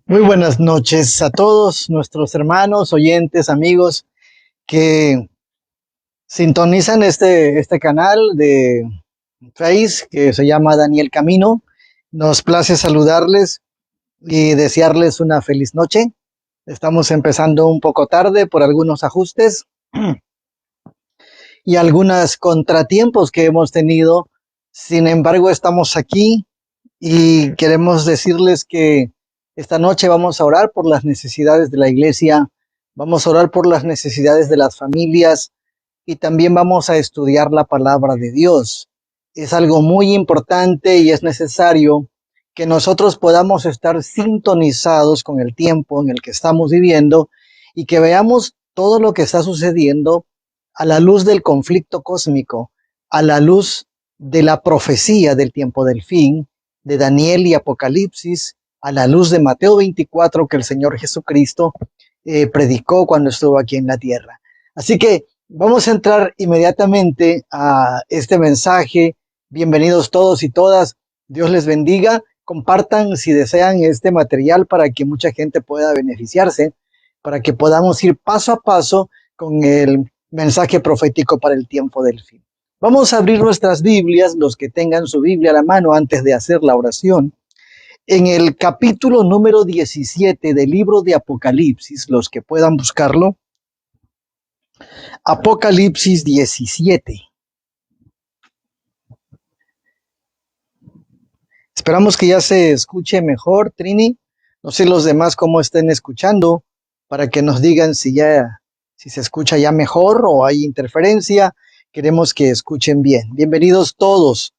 Muy buenas noches a todos nuestros hermanos, oyentes, amigos que sintonizan este canal de Face que se llama Daniel Camino. Nos place saludarles y desearles una feliz noche. Estamos empezando un poco tarde por algunos ajustes y algunos contratiempos que hemos tenido. Sin embargo, estamos aquí y queremos decirles que esta noche vamos a orar por las necesidades de la iglesia, vamos a orar por las necesidades de las familias y también vamos a estudiar la palabra de Dios. Es algo muy importante y es necesario que nosotros podamos estar sintonizados con el tiempo en el que estamos viviendo y que veamos todo lo que está sucediendo a la luz del conflicto cósmico, a la luz de la profecía del tiempo del fin, de Daniel y Apocalipsis, a la luz de Mateo 24 que el Señor Jesucristo predicó cuando estuvo aquí en la tierra. Así que vamos a entrar inmediatamente a este mensaje. Bienvenidos todos y todas. Dios les bendiga. Compartan si desean este material para que mucha gente pueda beneficiarse, para que podamos ir paso a paso con el mensaje profético para el tiempo del fin. Vamos a abrir nuestras Biblias, los que tengan su Biblia a la mano antes de hacer la oración. En el capítulo número 17 del libro de Apocalipsis, los que puedan buscarlo, Apocalipsis 17. Esperamos que ya se escuche mejor, Trini. No sé los demás cómo estén escuchando, para que nos digan si se escucha ya mejor o hay interferencia. Queremos que escuchen bien. Bienvenidos todos.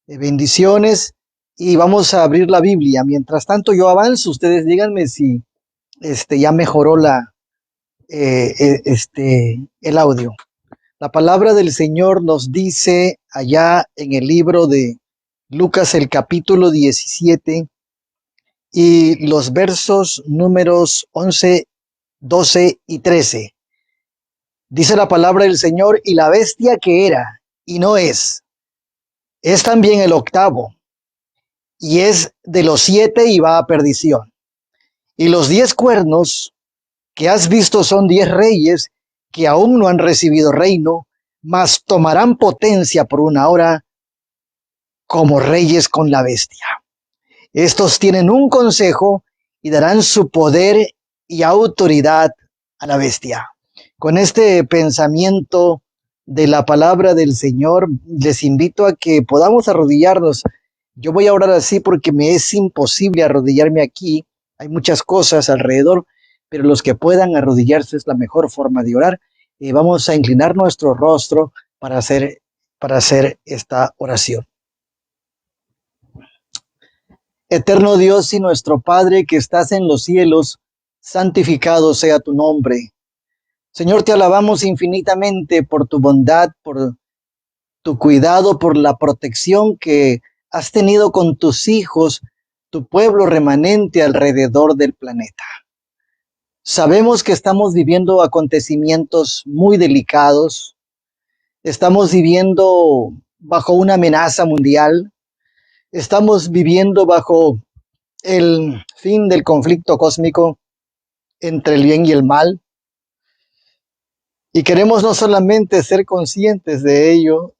Bendiciones. Y vamos a abrir la Biblia. Mientras tanto yo avanzo, ustedes díganme si ya mejoró el audio. La palabra del Señor nos dice allá en el libro de Lucas, el capítulo 17 y los versos números 11, 12 y 13. Dice la palabra del Señor: y la bestia que era y no es también el octavo, y es de los 7 y va a perdición. Y los 10 cuernos que has visto son 10 reyes que aún no han recibido reino, mas tomarán potencia por una hora como reyes con la bestia. Estos tienen un consejo y darán su poder y autoridad a la bestia. Con este pensamiento de la palabra del Señor, les invito a que podamos arrodillarnos. Yo voy a orar así porque me es imposible arrodillarme aquí. Hay muchas cosas alrededor, pero los que puedan arrodillarse es la mejor forma de orar. Vamos a inclinar nuestro rostro para hacer esta oración. Eterno Dios y nuestro Padre que estás en los cielos, santificado sea tu nombre. Señor, te alabamos infinitamente por tu bondad, por tu cuidado, por la protección que has tenido con tus hijos, tu pueblo remanente alrededor del planeta. Sabemos que estamos viviendo acontecimientos muy delicados, estamos viviendo bajo una amenaza mundial, estamos viviendo bajo el fin del conflicto cósmico entre el bien y el mal. Y queremos no solamente ser conscientes de ello,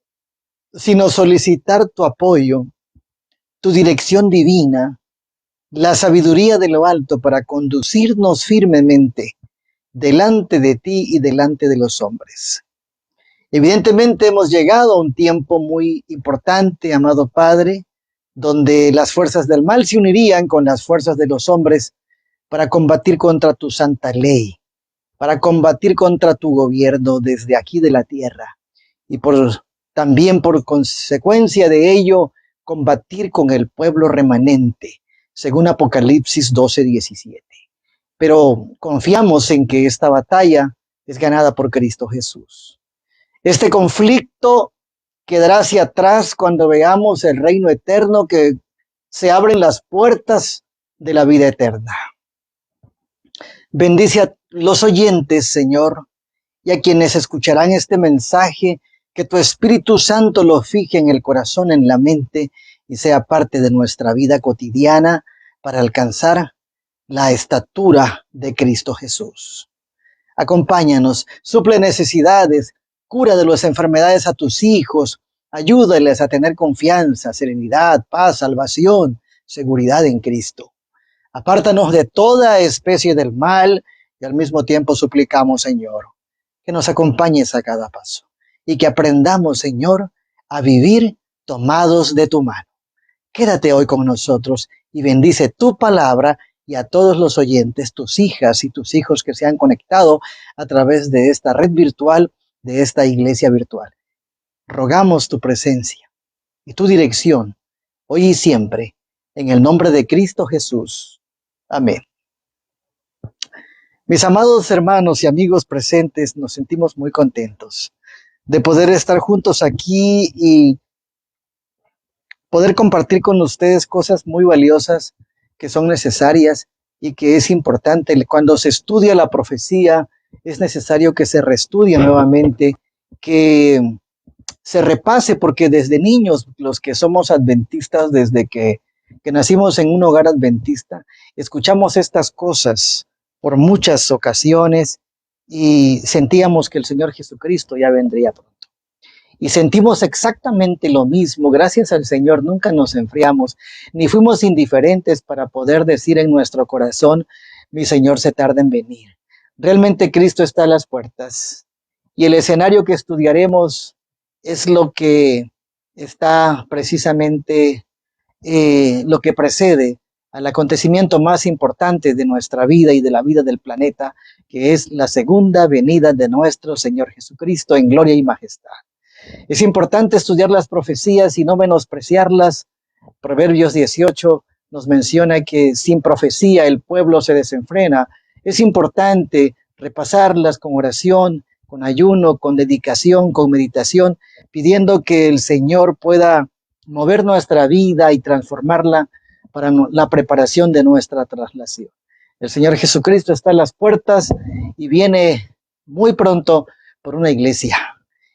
sino solicitar tu apoyo, tu dirección divina, la sabiduría de lo alto para conducirnos firmemente delante de ti y delante de los hombres. Evidentemente hemos llegado a un tiempo muy importante, amado Padre, donde las fuerzas del mal se unirían con las fuerzas de los hombres para combatir contra tu santa ley, para combatir contra tu gobierno desde aquí de la tierra y también por consecuencia de ello combatir con el pueblo remanente, según Apocalipsis 12:17. Pero confiamos en que esta batalla es ganada por Cristo Jesús. Este conflicto quedará hacia atrás cuando veamos el reino eterno, que se abren las puertas de la vida eterna. Bendice a los oyentes, Señor, y a quienes escucharán este mensaje, que tu Espíritu Santo lo fije en el corazón, en la mente, y sea parte de nuestra vida cotidiana para alcanzar la estatura de Cristo Jesús. Acompáñanos, suple necesidades, cura de las enfermedades a tus hijos, ayúdales a tener confianza, serenidad, paz, salvación, seguridad en Cristo. Apártanos de toda especie del mal y al mismo tiempo suplicamos, Señor, que nos acompañes a cada paso y que aprendamos, Señor, a vivir tomados de tu mano. Quédate hoy con nosotros y bendice tu palabra y a todos los oyentes, tus hijas y tus hijos que se han conectado a través de esta red virtual, de esta iglesia virtual. Rogamos tu presencia y tu dirección, hoy y siempre, en el nombre de Cristo Jesús. Amén. Mis amados hermanos y amigos presentes, nos sentimos muy contentos de poder estar juntos aquí y poder compartir con ustedes cosas muy valiosas que son necesarias y que es importante. Cuando se estudia la profecía, es necesario que se reestudie nuevamente, que se repase, porque desde niños, los que somos adventistas, desde que nacimos en un hogar adventista, escuchamos estas cosas por muchas ocasiones y sentíamos que el Señor Jesucristo ya vendría pronto. Y sentimos exactamente lo mismo. Gracias al Señor nunca nos enfriamos, ni fuimos indiferentes para poder decir en nuestro corazón, mi Señor se tarda en venir. Realmente Cristo está a las puertas. Y el escenario que estudiaremos es lo que está precisamente, lo que precede al acontecimiento más importante de nuestra vida y de la vida del planeta, que es la segunda venida de nuestro Señor Jesucristo en gloria y majestad. Es importante estudiar las profecías y no menospreciarlas. Proverbios 18 nos menciona que sin profecía el pueblo se desenfrena. Es importante repasarlas con oración, con ayuno, con dedicación, con meditación, pidiendo que el Señor pueda mover nuestra vida y transformarla para la preparación de nuestra traslación. El Señor Jesucristo está a las puertas y viene muy pronto por una iglesia.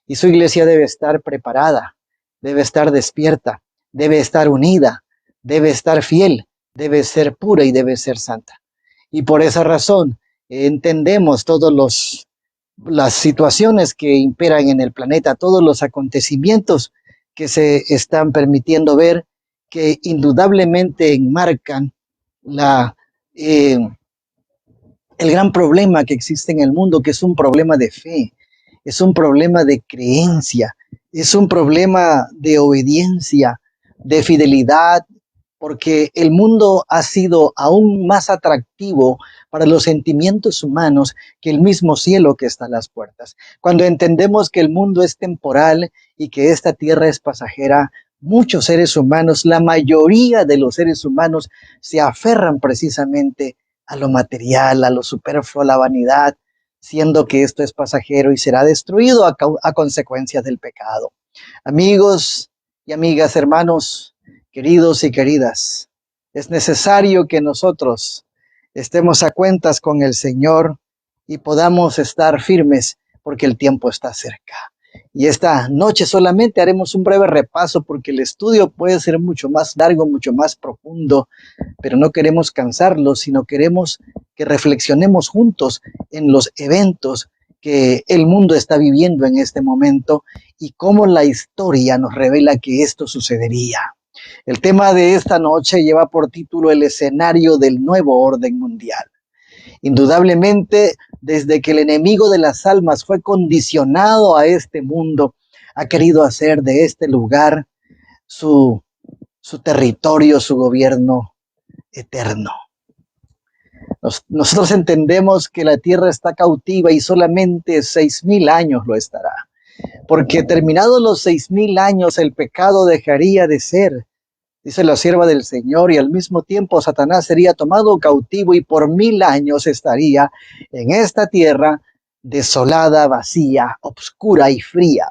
Y su iglesia debe estar preparada, debe estar despierta, debe estar unida, debe estar fiel, debe ser pura y debe ser santa. Y por esa razón entendemos todas las situaciones que imperan en el planeta, todos los acontecimientos que se están permitiendo ver, que indudablemente enmarcan el gran problema que existe en el mundo, que es un problema de fe. Es un problema de creencia, es un problema de obediencia, de fidelidad, porque el mundo ha sido aún más atractivo para los sentimientos humanos que el mismo cielo que está a las puertas. Cuando entendemos que el mundo es temporal y que esta tierra es pasajera, muchos seres humanos, la mayoría de los seres humanos, se aferran precisamente a lo material, a lo superfluo, a la vanidad, siendo que esto es pasajero y será destruido a consecuencia del pecado. Amigos y amigas, hermanos, queridos y queridas, es necesario que nosotros estemos a cuentas con el Señor y podamos estar firmes porque el tiempo está cerca. Y esta noche solamente haremos un breve repaso porque el estudio puede ser mucho más largo, mucho más profundo, pero no queremos cansarlos, sino queremos que reflexionemos juntos en los eventos que el mundo está viviendo en este momento y cómo la historia nos revela que esto sucedería. El tema de esta noche lleva por título el escenario del nuevo orden mundial. Indudablemente, desde que el enemigo de las almas fue condicionado a este mundo, ha querido hacer de este lugar su territorio, su gobierno eterno. Nosotros entendemos que la tierra está cautiva y solamente 6,000 años lo estará, porque terminados los 6,000 años el pecado dejaría de ser, dice la sierva del Señor, y al mismo tiempo Satanás sería tomado cautivo y por 1,000 años estaría en esta tierra desolada, vacía, oscura y fría,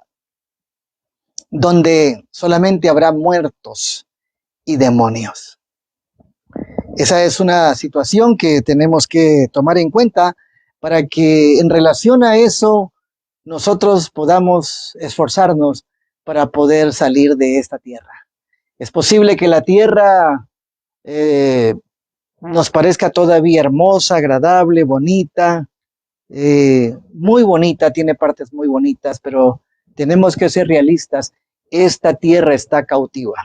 donde solamente habrá muertos y demonios. Esa es una situación que tenemos que tomar en cuenta para que en relación a eso nosotros podamos esforzarnos para poder salir de esta tierra. Es posible que la tierra nos parezca todavía hermosa, agradable, bonita, muy bonita, tiene partes muy bonitas, pero tenemos que ser realistas. Esta tierra está cautiva.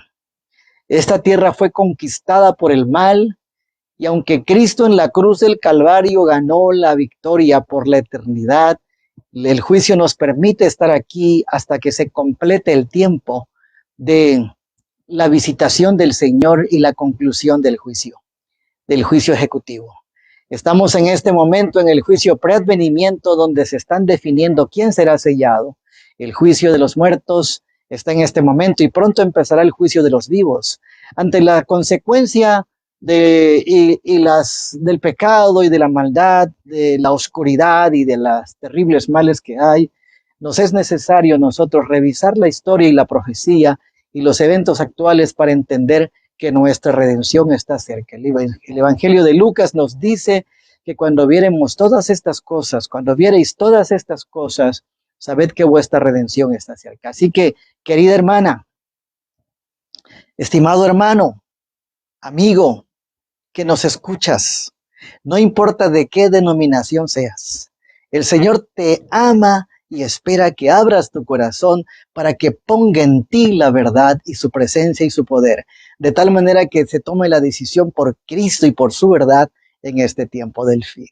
Esta tierra fue conquistada por el mal, y aunque Cristo en la cruz del Calvario ganó la victoria por la eternidad, el juicio nos permite estar aquí hasta que se complete el tiempo de la visitación del Señor y la conclusión del juicio ejecutivo. Estamos en este momento en el juicio preadvenimiento, donde se están definiendo quién será sellado. El juicio de los muertos está en este momento y pronto empezará el juicio de los vivos. Ante la consecuencia del pecado y de la maldad, de la oscuridad y de las terribles males que hay, nos es necesario nosotros revisar la historia y la profecía y los eventos actuales para entender que nuestra redención está cerca. El Evangelio de Lucas nos dice que cuando viéremos todas estas cosas, cuando viereis todas estas cosas, sabed que vuestra redención está cerca. Así que, querida hermana, estimado hermano, amigo, que nos escuchas, no importa de qué denominación seas, el Señor te ama y espera que abras tu corazón para que ponga en ti la verdad y su presencia y su poder, de tal manera que se tome la decisión por Cristo y por su verdad en este tiempo del fin.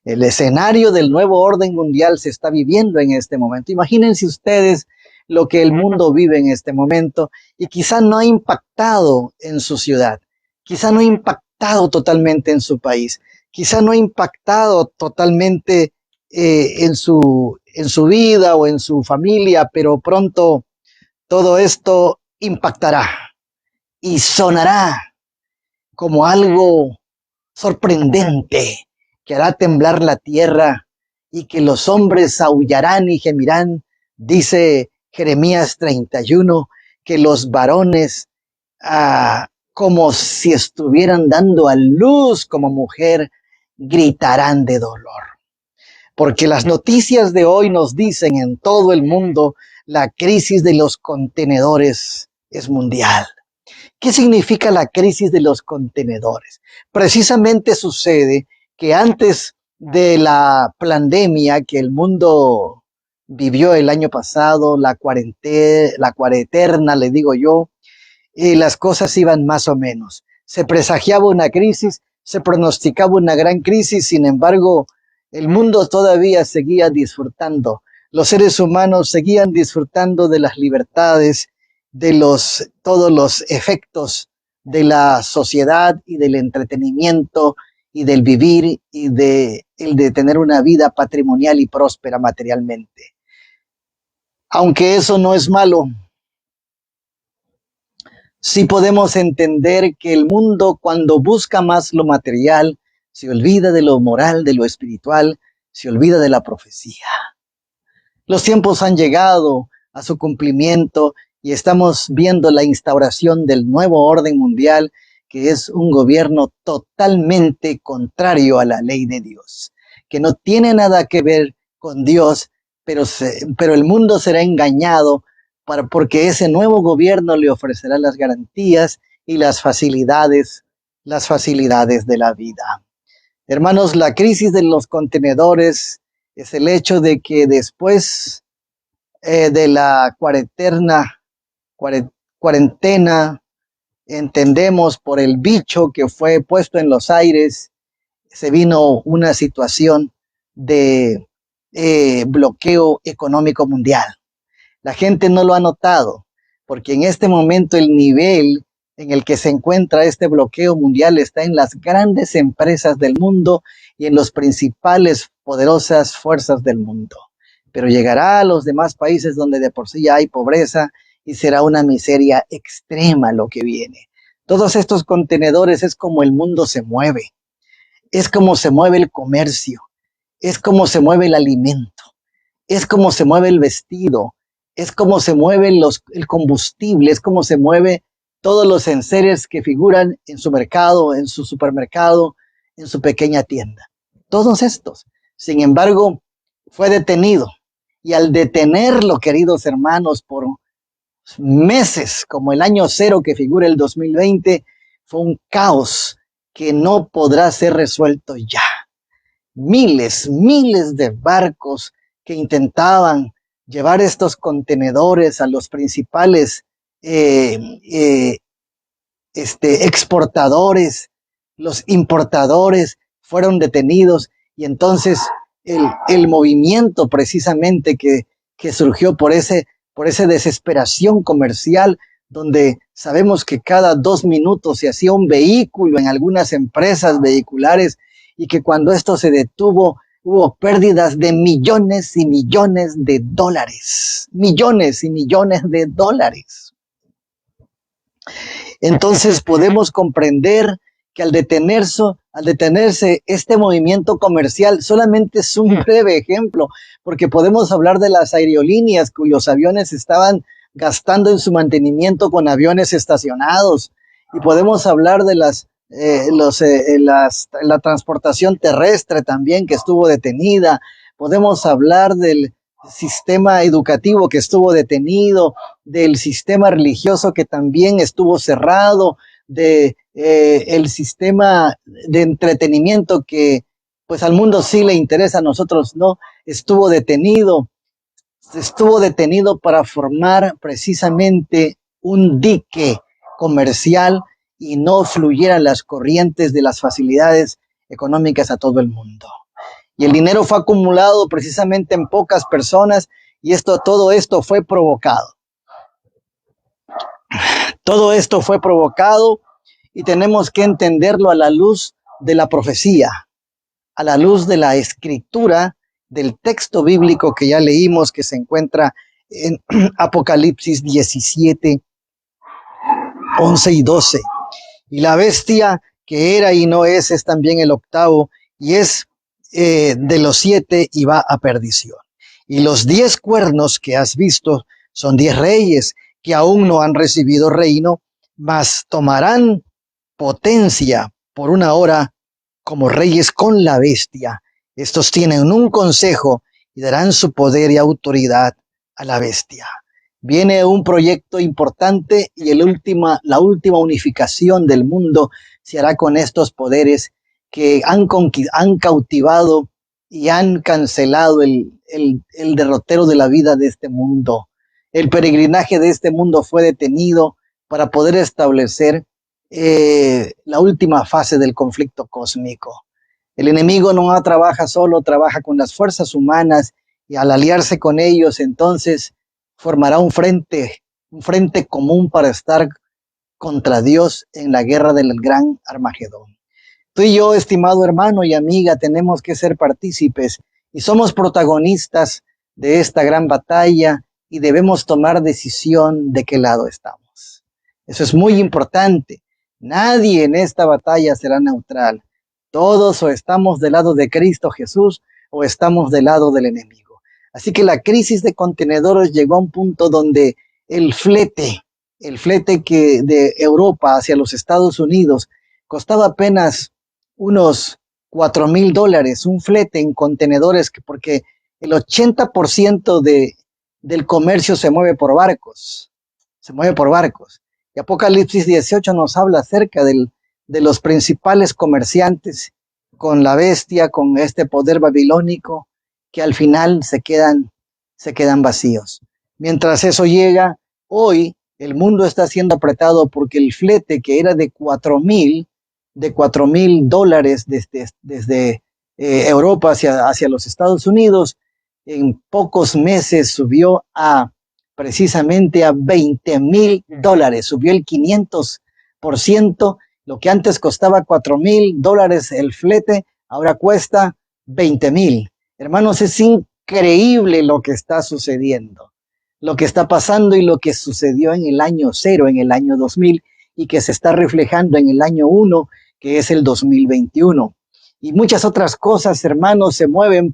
El escenario del nuevo orden mundial se está viviendo en este momento. Imagínense ustedes lo que el mundo vive en este momento y quizá no ha impactado en su ciudad, quizá no ha impactado totalmente en su país, quizá no ha impactado totalmente en su vida o en su familia, pero pronto todo esto impactará y sonará como algo sorprendente que hará temblar la tierra y que los hombres aullarán y gemirán, dice Jeremías 31, que los varones, como si estuvieran dando a luz como mujer, gritarán de dolor. Porque las noticias de hoy nos dicen en todo el mundo, la crisis de los contenedores es mundial. ¿Qué significa la crisis de los contenedores? Precisamente sucede que antes de la pandemia que el mundo vivió el año pasado, la cuarenterna, le digo yo, las cosas iban más o menos. Se presagiaba una crisis, se pronosticaba una gran crisis, sin embargo, el mundo todavía seguía disfrutando. Los seres humanos seguían disfrutando de las libertades, de todos los efectos de la sociedad y del entretenimiento y del vivir y el de tener una vida patrimonial y próspera materialmente. Aunque eso no es malo, sí podemos entender que el mundo, cuando busca más lo material, se olvida de lo moral, de lo espiritual, se olvida de la profecía. Los tiempos han llegado a su cumplimiento y estamos viendo la instauración del nuevo orden mundial, que es un gobierno totalmente contrario a la ley de Dios, que no tiene nada que ver con Dios, pero el mundo será engañado porque ese nuevo gobierno le ofrecerá las garantías y las facilidades de la vida. Hermanos, la crisis de los contenedores es el hecho de que después de la cuarentena, entendemos por el bicho que fue puesto en los aires, se vino una situación de bloqueo económico mundial. La gente no lo ha notado, porque en este momento el nivel en el que se encuentra este bloqueo mundial está en las grandes empresas del mundo y en las principales poderosas fuerzas del mundo. Pero llegará a los demás países donde de por sí ya hay pobreza y será una miseria extrema lo que viene. Todos estos contenedores es como el mundo se mueve, es como se mueve el comercio, es como se mueve el alimento, es como se mueve el vestido, es como se mueve el combustible, es como se mueve todos los enseres que figuran en su mercado, en su supermercado, en su pequeña tienda. Todos estos, sin embargo, fue detenido. Y al detenerlo, queridos hermanos, por meses, como el año cero que figura el 2020, fue un caos que no podrá ser resuelto ya. Miles de barcos que intentaban llevar estos contenedores a los principales exportadores, los importadores fueron detenidos, y entonces el movimiento precisamente que surgió por esa desesperación comercial, donde sabemos que cada 2 minutos se hacía un vehículo en algunas empresas vehiculares, y que cuando esto se detuvo hubo pérdidas de millones y millones de dólares, millones y millones de dólares. Entonces podemos comprender que al detenerse este movimiento comercial, solamente es un breve ejemplo, porque podemos hablar de las aerolíneas cuyos aviones estaban gastando en su mantenimiento con aviones estacionados, y podemos hablar de la transportación terrestre también, que estuvo detenida. Podemos hablar del sistema educativo que estuvo detenido, del sistema religioso que también estuvo cerrado, el sistema de entretenimiento que pues al mundo sí le interesa, a nosotros no, estuvo detenido para formar precisamente un dique comercial y no fluyeran las corrientes de las facilidades económicas a todo el mundo. Y el dinero fue acumulado precisamente en pocas personas, y todo esto fue provocado. Todo esto fue provocado, y tenemos que entenderlo a la luz de la profecía, a la luz de la escritura, del texto bíblico que ya leímos, que se encuentra en Apocalipsis 17, 11 y 12. Y la bestia que era y no es también el octavo, y es de los 7 y va a perdición. Y los 10 cuernos que has visto son 10 reyes que aún no han recibido reino, mas tomarán potencia por una hora como reyes con la bestia. Estos tienen un consejo y darán su poder y autoridad a la bestia. Viene un proyecto importante, y la última unificación del mundo se hará con estos poderes que han cautivado y han cancelado el derrotero de la vida de este mundo. El peregrinaje de este mundo fue detenido para poder establecer la última fase del conflicto cósmico. El enemigo no trabaja solo, trabaja con las fuerzas humanas, y al aliarse con ellos, entonces formará un frente común para estar contra Dios en la guerra del gran Armagedón. Tú y yo, estimado hermano y amiga, tenemos que ser partícipes y somos protagonistas de esta gran batalla, y debemos tomar decisión de qué lado estamos. Eso es muy importante. Nadie en esta batalla será neutral. Todos o estamos del lado de Cristo Jesús o estamos del lado del enemigo. Así que la crisis de contenedores llegó a un punto donde el flete que de Europa hacia los Estados Unidos costaba apenas unos $4,000, un flete en contenedores, porque el 80% del comercio se mueve por barcos. Y Apocalipsis 18 nos habla acerca de los principales comerciantes con la bestia, con este poder babilónico, que al final se quedan vacíos. Mientras eso llega, hoy el mundo está siendo apretado porque el flete que era de $4,000 desde Europa hacia los Estados Unidos, en pocos meses subió precisamente a $20,000, subió el 500%. Lo que antes costaba $4,000 el flete, ahora cuesta 20,000. Hermanos, es increíble lo que está sucediendo, lo que está pasando y lo que sucedió en el año 0, en el año 2000, y que se está reflejando en el año 1, que es el 2021. Y muchas otras cosas, hermanos, se mueven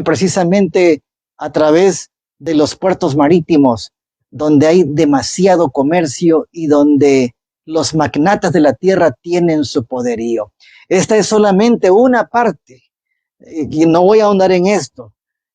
precisamente a través de los puertos marítimos, donde hay demasiado comercio y donde los magnatas de la tierra tienen su poderío. Esta es solamente una parte, y no voy a ahondar en esto,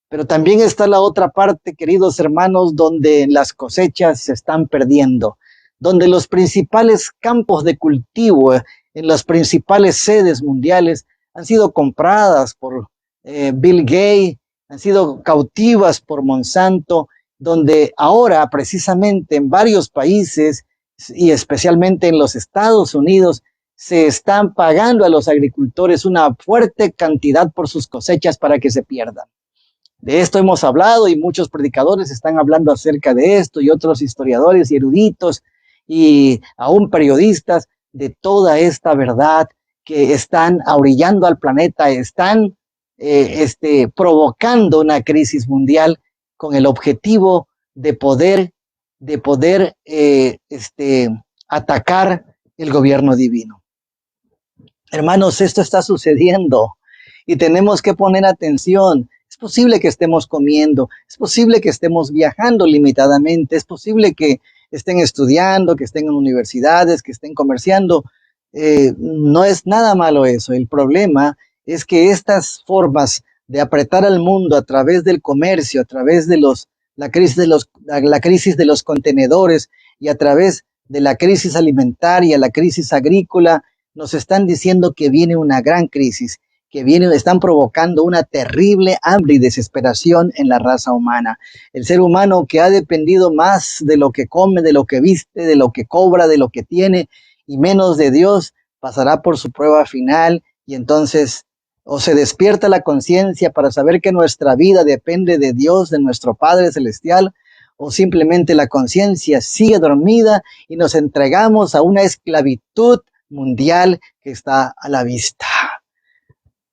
pero también está la otra parte, queridos hermanos, donde las cosechas se están perdiendo, donde los principales campos de cultivo en las principales sedes mundiales han sido compradas por Bill Gates, han sido cautivas por Monsanto, donde ahora precisamente en varios países y especialmente en los Estados Unidos se están pagando a los agricultores una fuerte cantidad por sus cosechas para que se pierdan. De esto hemos hablado y muchos predicadores están hablando acerca de esto y otros historiadores y eruditos y aún periodistas de toda esta verdad que están ahorillando al planeta, están provocando una crisis mundial con el objetivo de poder atacar el gobierno divino. Hermanos, esto está sucediendo y tenemos que poner atención. Es posible que estemos comiendo, es posible que estemos viajando limitadamente, es posible que estén estudiando, que estén en universidades, que estén comerciando. No es nada malo eso. El problema es que estas formas de apretar al mundo a través del comercio, a través de la crisis de los contenedores y a través de la crisis alimentaria, la crisis agrícola, nos están diciendo que viene una gran crisis, están provocando una terrible hambre y desesperación en la raza humana. El ser humano que ha dependido más de lo que come, de lo que viste, de lo que cobra, de lo que tiene y menos de Dios, pasará por su prueba final y entonces o se despierta la conciencia para saber que nuestra vida depende de Dios, de nuestro Padre Celestial, o simplemente la conciencia sigue dormida y nos entregamos a una esclavitud mundial que está a la vista.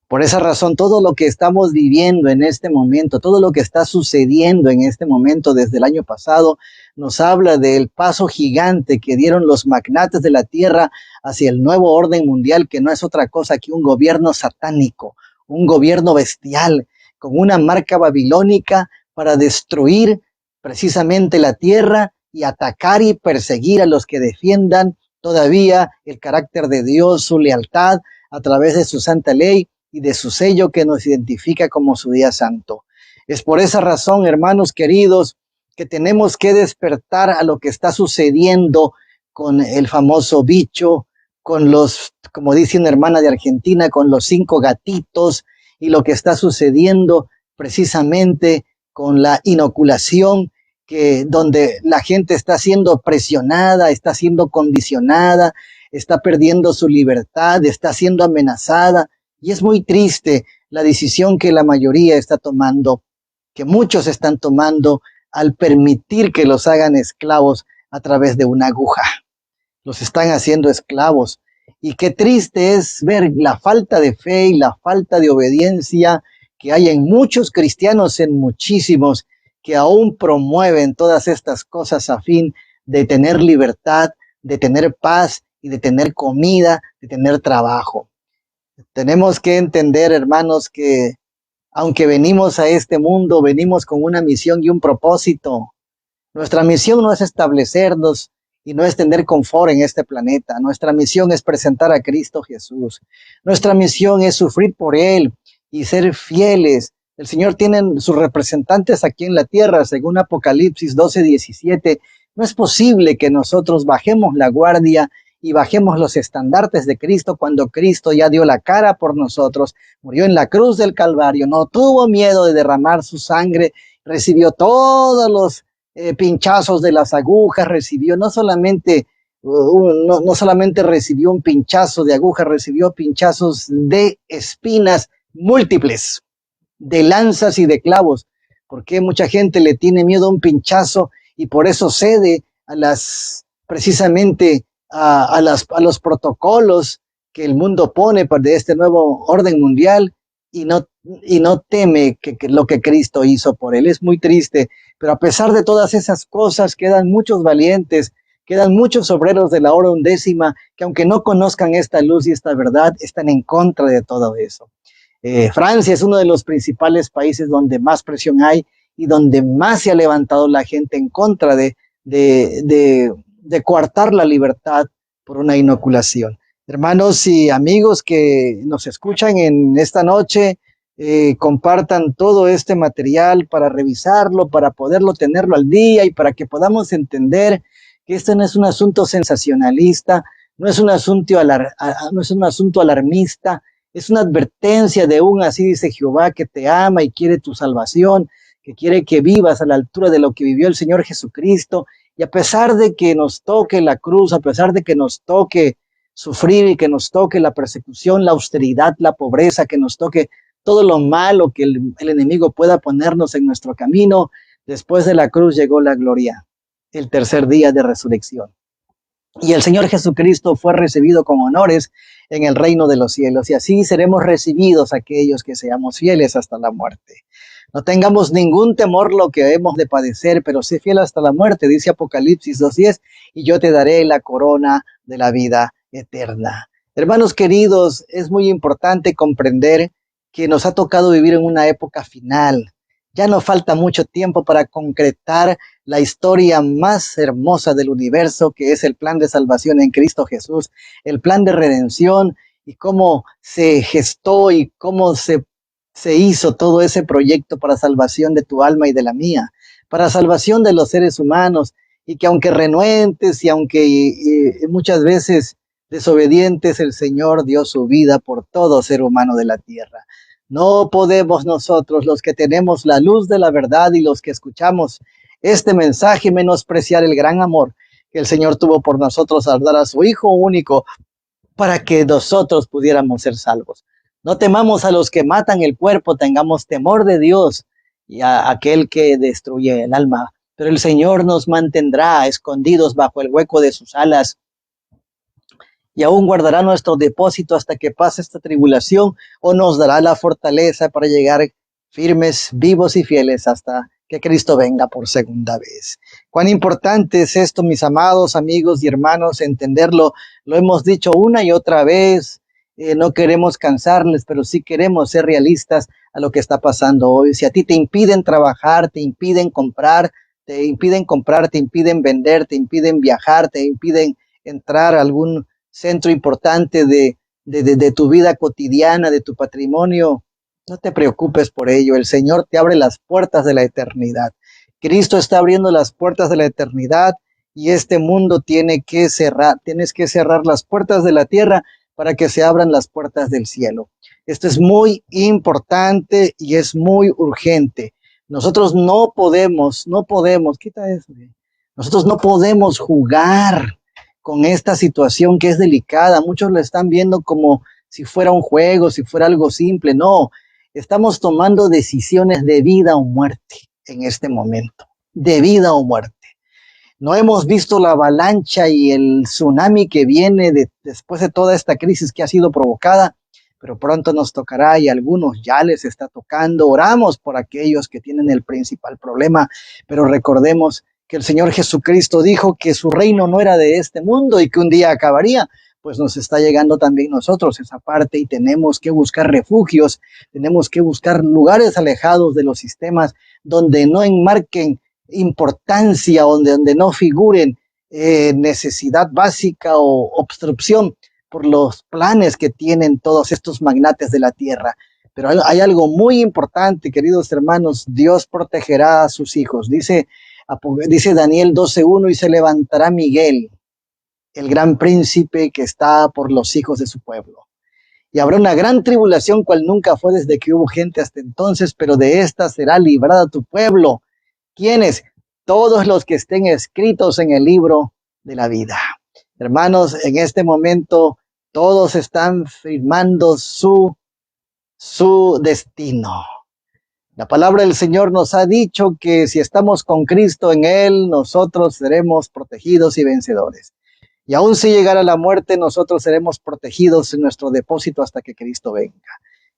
Por esa razón, todo lo que estamos viviendo en este momento, todo lo que está sucediendo en este momento desde el año pasado, nos habla del paso gigante que dieron los magnates de la tierra hacia el nuevo orden mundial, que no es otra cosa que un gobierno satánico, un gobierno bestial, con una marca babilónica para destruir precisamente la tierra y atacar y perseguir a los que defiendan todavía el carácter de Dios, su lealtad a través de su santa ley y de su sello que nos identifica como su día santo. Es por esa razón, hermanos queridos, que tenemos que despertar a lo que está sucediendo con el famoso bicho, con los, como dice una hermana de Argentina, con los 5 gatitos y lo que está sucediendo precisamente con la inoculación, donde la gente está siendo presionada, está siendo condicionada, está perdiendo su libertad, está siendo amenazada. Y es muy triste la decisión que la mayoría está tomando, que muchos están tomando al permitir que los hagan esclavos a través de una aguja. Los están haciendo esclavos. Y qué triste es ver la falta de fe y la falta de obediencia que hay en muchos cristianos, en muchísimos, que aún promueven todas estas cosas a fin de tener libertad, de tener paz y de tener comida, de tener trabajo. Tenemos que entender, hermanos, que aunque venimos a este mundo, venimos con una misión y un propósito. Nuestra misión no es establecernos y no es tener confort en este planeta. Nuestra misión es presentar a Cristo Jesús. Nuestra misión es sufrir por Él y ser fieles. El Señor tiene sus representantes aquí en la tierra, según Apocalipsis 12:17. No es posible que nosotros bajemos la guardia y bajemos los estandartes de Cristo cuando Cristo ya dio la cara por nosotros, murió en la cruz del Calvario, no tuvo miedo de derramar su sangre, recibió todos los pinchazos de las agujas, recibió no solamente recibió un pinchazo de aguja, recibió pinchazos de espinas múltiples, de lanzas y de clavos, porque mucha gente le tiene miedo a un pinchazo y por eso cede a precisamente a los protocolos que el mundo pone de este nuevo orden mundial y no teme que lo que Cristo hizo por él. Es muy triste, pero a pesar de todas esas cosas quedan muchos valientes, quedan muchos obreros de la hora undécima que aunque no conozcan esta luz y esta verdad, están en contra de todo eso. Francia es uno de los principales países donde más presión hay y donde más se ha levantado la gente en contra de coartar la libertad por una inoculación. Hermanos y amigos que nos escuchan en esta noche, compartan todo este material para revisarlo, para poderlo tenerlo al día y para que podamos entender que este no es un asunto sensacionalista, no es un no es un asunto alarmista, es una advertencia de un así dice Jehová que te ama y quiere tu salvación, que quiere que vivas a la altura de lo que vivió el Señor Jesucristo. Y a pesar de que nos toque la cruz, a pesar de que nos toque sufrir y que nos toque la persecución, la austeridad, la pobreza, que nos toque todo lo malo que el enemigo pueda ponernos en nuestro camino, después de la cruz llegó la gloria, el tercer día de resurrección. Y el Señor Jesucristo fue recibido con honores en el reino de los cielos, y así seremos recibidos aquellos que seamos fieles hasta la muerte. No tengamos ningún temor lo que hemos de padecer, pero sé fiel hasta la muerte, dice Apocalipsis 2:10, y yo te daré la corona de la vida eterna. Hermanos queridos, es muy importante comprender que nos ha tocado vivir en una época final. Ya no falta mucho tiempo para concretar la historia más hermosa del universo, que es el plan de salvación en Cristo Jesús, el plan de redención y cómo se gestó y cómo se hizo todo ese proyecto para salvación de tu alma y de la mía, para salvación de los seres humanos, y que aunque renuentes y aunque muchas veces desobedientes, el Señor dio su vida por todo ser humano de la tierra. No podemos nosotros, los que tenemos la luz de la verdad y los que escuchamos este mensaje, menospreciar el gran amor que el Señor tuvo por nosotros al dar a su Hijo único para que nosotros pudiéramos ser salvos. No temamos a los que matan el cuerpo, tengamos temor de Dios y a aquel que destruye el alma. Pero el Señor nos mantendrá escondidos bajo el hueco de sus alas y aún guardará nuestro depósito hasta que pase esta tribulación, o nos dará la fortaleza para llegar firmes, vivos y fieles hasta que Cristo venga por segunda vez. Cuán importante es esto, mis amados amigos y hermanos, entenderlo. Lo hemos dicho una y otra vez. No queremos cansarles, pero sí queremos ser realistas a lo que está pasando hoy. Si a ti te impiden trabajar, te impiden comprar, te impiden vender, te impiden viajar, te impiden entrar a algún centro importante de tu vida cotidiana, de tu patrimonio, no te preocupes por ello. El Señor te abre las puertas de la eternidad. Cristo está abriendo las puertas de la eternidad, y este mundo tiene que cerrar. Tienes que cerrar las puertas de la tierra para que se abran las puertas del cielo. Esto es muy importante y es muy urgente. Nosotros no podemos, quita eso. Nosotros no podemos jugar con esta situación que es delicada. Muchos lo están viendo como si fuera un juego, si fuera algo simple. No, estamos tomando decisiones de vida o muerte en este momento, de vida o muerte. No hemos visto la avalancha y el tsunami que viene después de toda esta crisis que ha sido provocada, pero pronto nos tocará y a algunos ya les está tocando. Oramos por aquellos que tienen el principal problema, pero recordemos que el Señor Jesucristo dijo que su reino no era de este mundo y que un día acabaría. Pues nos está llegando también nosotros esa parte, y tenemos que buscar refugios, tenemos que buscar lugares alejados de los sistemas donde no enmarquen importancia, donde no figuren necesidad básica o obstrucción por los planes que tienen todos estos magnates de la tierra. Pero hay algo muy importante, queridos hermanos: Dios protegerá a sus hijos. Dice Daniel 12:1, y se levantará Miguel, el gran príncipe que está por los hijos de su pueblo. Y habrá una gran tribulación, cual nunca fue desde que hubo gente hasta entonces, pero de esta será librada tu pueblo. ¿Quiénes? Todos los que estén escritos en el libro de la vida. Hermanos, en este momento todos están firmando su destino. La palabra del Señor nos ha dicho que si estamos con Cristo en Él, nosotros seremos protegidos y vencedores. Y aun si llegara la muerte, nosotros seremos protegidos en nuestro depósito hasta que Cristo venga.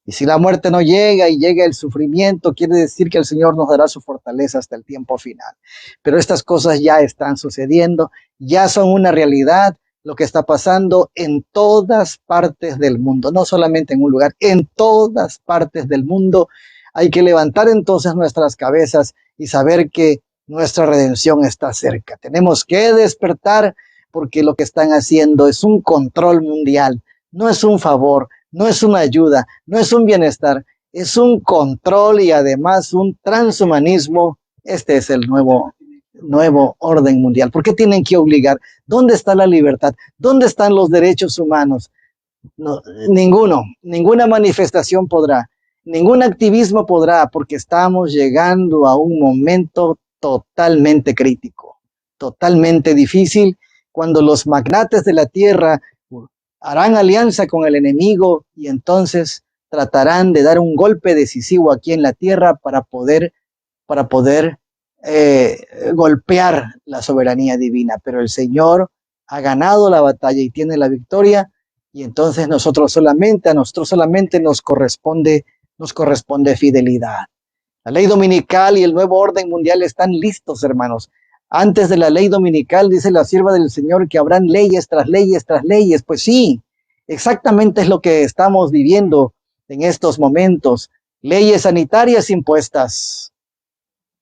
Y si la muerte no llega y llega el sufrimiento, quiere decir que el Señor nos dará su fortaleza hasta el tiempo final. Pero estas cosas ya están sucediendo, ya son una realidad, lo que está pasando en todas partes del mundo, no solamente en un lugar, en todas partes del mundo. Hay que levantar entonces nuestras cabezas y saber que nuestra redención está cerca. Tenemos que despertar, porque lo que están haciendo es un control mundial, no es un favor, no es una ayuda, no es un bienestar, es un control y además un transhumanismo. Este es el nuevo nuevo orden mundial. ¿Por qué tienen que obligar? ¿Dónde está la libertad? ¿Dónde están los derechos humanos? No, ninguna manifestación podrá, ningún activismo podrá, porque estamos llegando a un momento totalmente crítico, totalmente difícil, cuando los magnates de la tierra harán alianza con el enemigo y entonces tratarán de dar un golpe decisivo aquí en la tierra para poder golpear la soberanía divina. Pero el Señor ha ganado la batalla y tiene la victoria, y entonces a nosotros solamente nos corresponde fidelidad. La ley dominical y el nuevo orden mundial están listos, hermanos. Antes de la ley dominical, dice la sierva del Señor, que habrán leyes tras leyes tras leyes. Pues sí, exactamente es lo que estamos viviendo en estos momentos. Leyes sanitarias impuestas,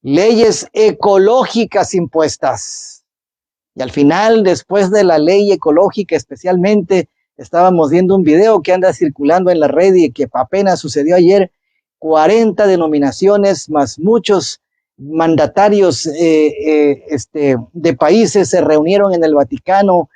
leyes ecológicas impuestas. Y al final, después de la ley ecológica especialmente, estábamos viendo un video que anda circulando en la red y que apenas sucedió ayer. 40 denominaciones más muchos mandatarios de países se reunieron en el Vaticano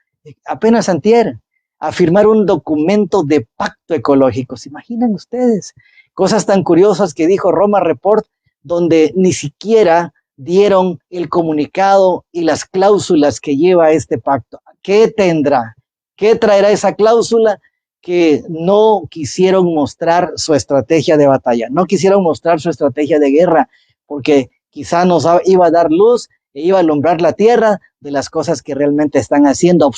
apenas antier a firmar un documento de pacto ecológico. ¿Se imaginan ustedes? Cosas tan curiosas que dijo Roma Report, donde ni siquiera dieron el comunicado y las cláusulas que lleva este pacto. ¿Qué tendrá? ¿Qué traerá esa cláusula? Que no quisieron mostrar su estrategia de batalla, no quisieron mostrar su estrategia de guerra, porque quizá nos iba a dar luz e iba a alumbrar la tierra de las cosas que realmente están haciendo a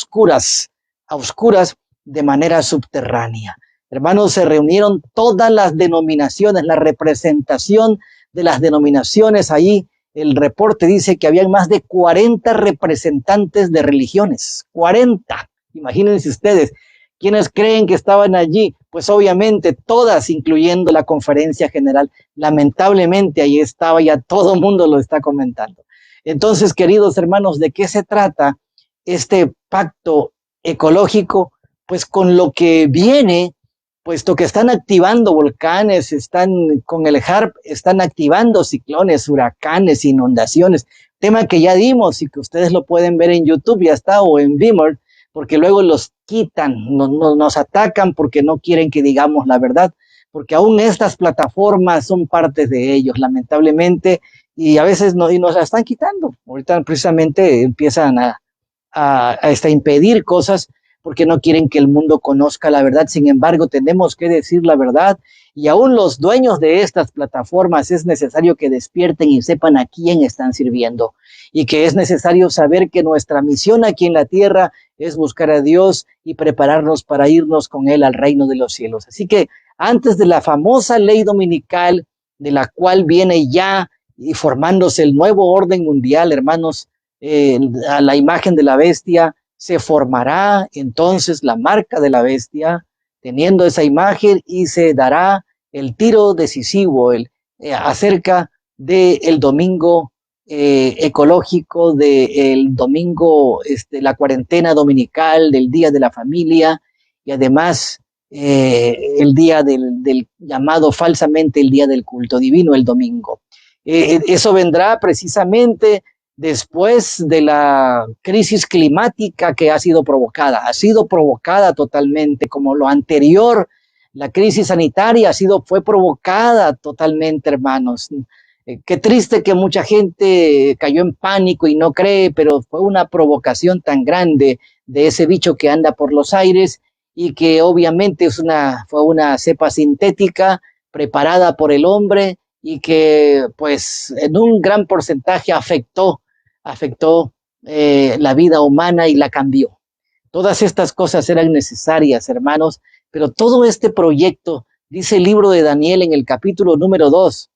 oscuras de manera subterránea. Hermanos, se reunieron todas las denominaciones, la representación de las denominaciones ahí. El reporte dice que habían más de 40 representantes de religiones, 40, imagínense ustedes. ¿Quiénes creen que estaban allí? Pues obviamente todas, incluyendo la conferencia general. Lamentablemente ahí estaba, ya todo el mundo lo está comentando. Entonces, queridos hermanos, ¿de qué se trata este pacto ecológico? Pues con lo que viene, puesto que están activando volcanes, están con el HARP, están activando ciclones, huracanes, inundaciones, tema que ya dimos y que ustedes lo pueden ver en YouTube, ya está, o en Vimeo, porque luego los quitan, nos atacan porque no quieren que digamos la verdad, porque aún estas plataformas son partes de ellos, lamentablemente, y a veces y nos la están quitando. Ahorita precisamente empiezan a impedir cosas porque no quieren que el mundo conozca la verdad. Sin embargo, tenemos que decir la verdad, y aún los dueños de estas plataformas es necesario que despierten y sepan a quién están sirviendo, y que es necesario saber que nuestra misión aquí en la tierra es buscar a Dios y prepararnos para irnos con Él al reino de los cielos. Así que antes de la famosa ley dominical, de la cual viene ya y formándose el nuevo orden mundial, hermanos, a la imagen de la bestia, se formará entonces la marca de la bestia, teniendo esa imagen, y se dará el tiro decisivo acerca del domingo ecológico, del domingo, la cuarentena dominical, del día de la familia, y además el día del llamado falsamente el día del culto divino, el domingo. Eso vendrá precisamente después de la crisis climática que ha sido provocada totalmente, como lo anterior. La crisis sanitaria fue provocada totalmente, hermanos. Qué triste que mucha gente cayó en pánico y no cree, pero fue una provocación tan grande de ese bicho que anda por los aires, y que obviamente fue una cepa sintética preparada por el hombre, y que pues en un gran porcentaje afectó la vida humana y la cambió. Todas estas cosas eran necesarias, hermanos, pero todo este proyecto, dice el libro de Daniel en el capítulo número 2,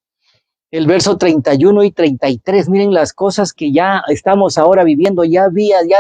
el verso 31 y 33, miren las cosas que ya estamos ahora viviendo, ya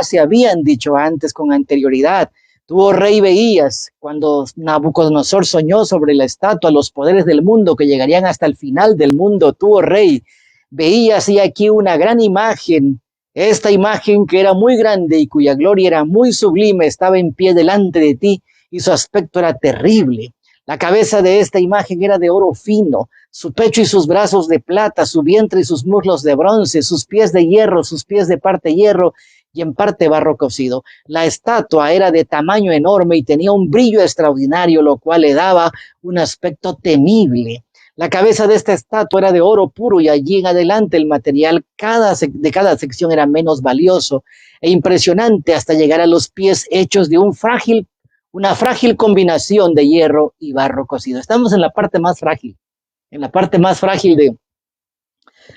se habían dicho antes con anterioridad. Tú, oh rey, veías cuando Nabucodonosor soñó sobre la estatua, los poderes del mundo que llegarían hasta el final del mundo. Tú, oh rey, veías y aquí una gran imagen. Esta imagen, que era muy grande y cuya gloria era muy sublime, estaba en pie delante de ti, y su aspecto era terrible. La cabeza de esta imagen era de oro fino, su pecho y sus brazos de plata, su vientre y sus muslos de bronce, sus pies de hierro, sus pies de parte hierro y en parte barro cocido. La estatua era de tamaño enorme y tenía un brillo extraordinario, lo cual le daba un aspecto temible. La cabeza de esta estatua era de oro puro y allí en adelante el material de cada sección era menos valioso e impresionante hasta llegar a los pies hechos de una frágil combinación de hierro y barro cocido. Estamos en la parte más frágil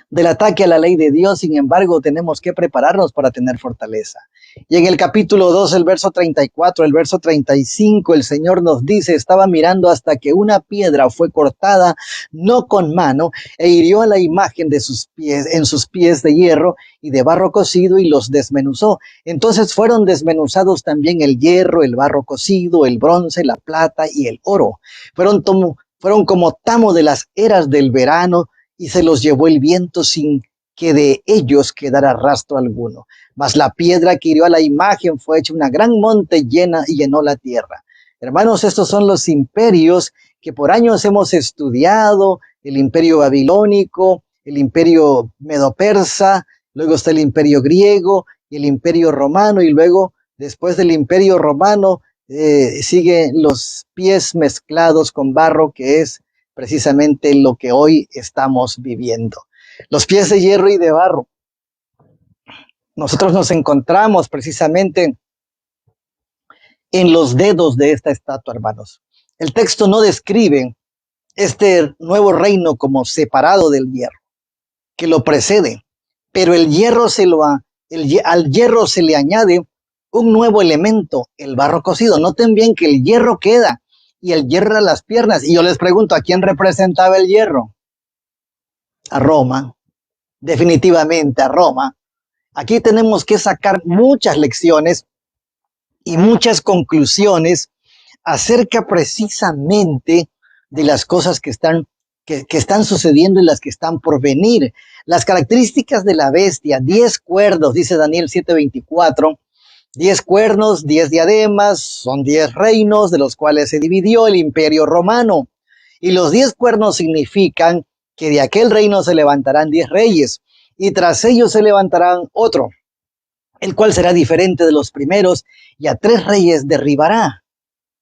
del ataque a la ley de Dios. Sin embargo, tenemos que prepararnos para tener fortaleza. Y en el capítulo 2, el verso 34, el verso 35, el Señor nos dice: estaba mirando hasta que una piedra fue cortada, no con mano, e hirió a la imagen de sus pies, en sus pies de hierro y de barro cocido, y los desmenuzó. Entonces fueron desmenuzados también el hierro, el barro cocido, el bronce, la plata y el oro. Fueron como tamo de las eras del verano, y se los llevó el viento sin que de ellos quedara rastro alguno. Mas la piedra que hirió a la imagen fue hecha una gran monte llena y llenó la tierra. Hermanos, estos son los imperios que por años hemos estudiado: el imperio babilónico, el imperio medo-persa, luego está el imperio griego y el imperio romano, y luego, después del imperio romano, siguen los pies mezclados con barro, que es precisamente lo que hoy estamos viviendo. Los pies de hierro y de barro. Nosotros nos encontramos precisamente en los dedos de esta estatua, hermanos. El texto no describe este nuevo reino como separado del hierro, que lo precede, pero al hierro se le añade un nuevo elemento: el barro cocido. Noten bien que el hierro queda, y el hierro a las piernas. Y yo les pregunto, ¿a quién representaba el hierro? A Roma, definitivamente a Roma. Aquí tenemos que sacar muchas lecciones y muchas conclusiones acerca precisamente de las cosas que están sucediendo y las que están por venir. Las características de la bestia: 10 cuernos, dice Daniel 7:24, 10 cuernos, 10 diademas, son 10 reinos de los cuales se dividió el imperio romano. Y los 10 cuernos significan que de aquel reino se levantarán 10 reyes, y tras ellos se levantarán otro, el cual será diferente de los primeros, y a 3 reyes derribará.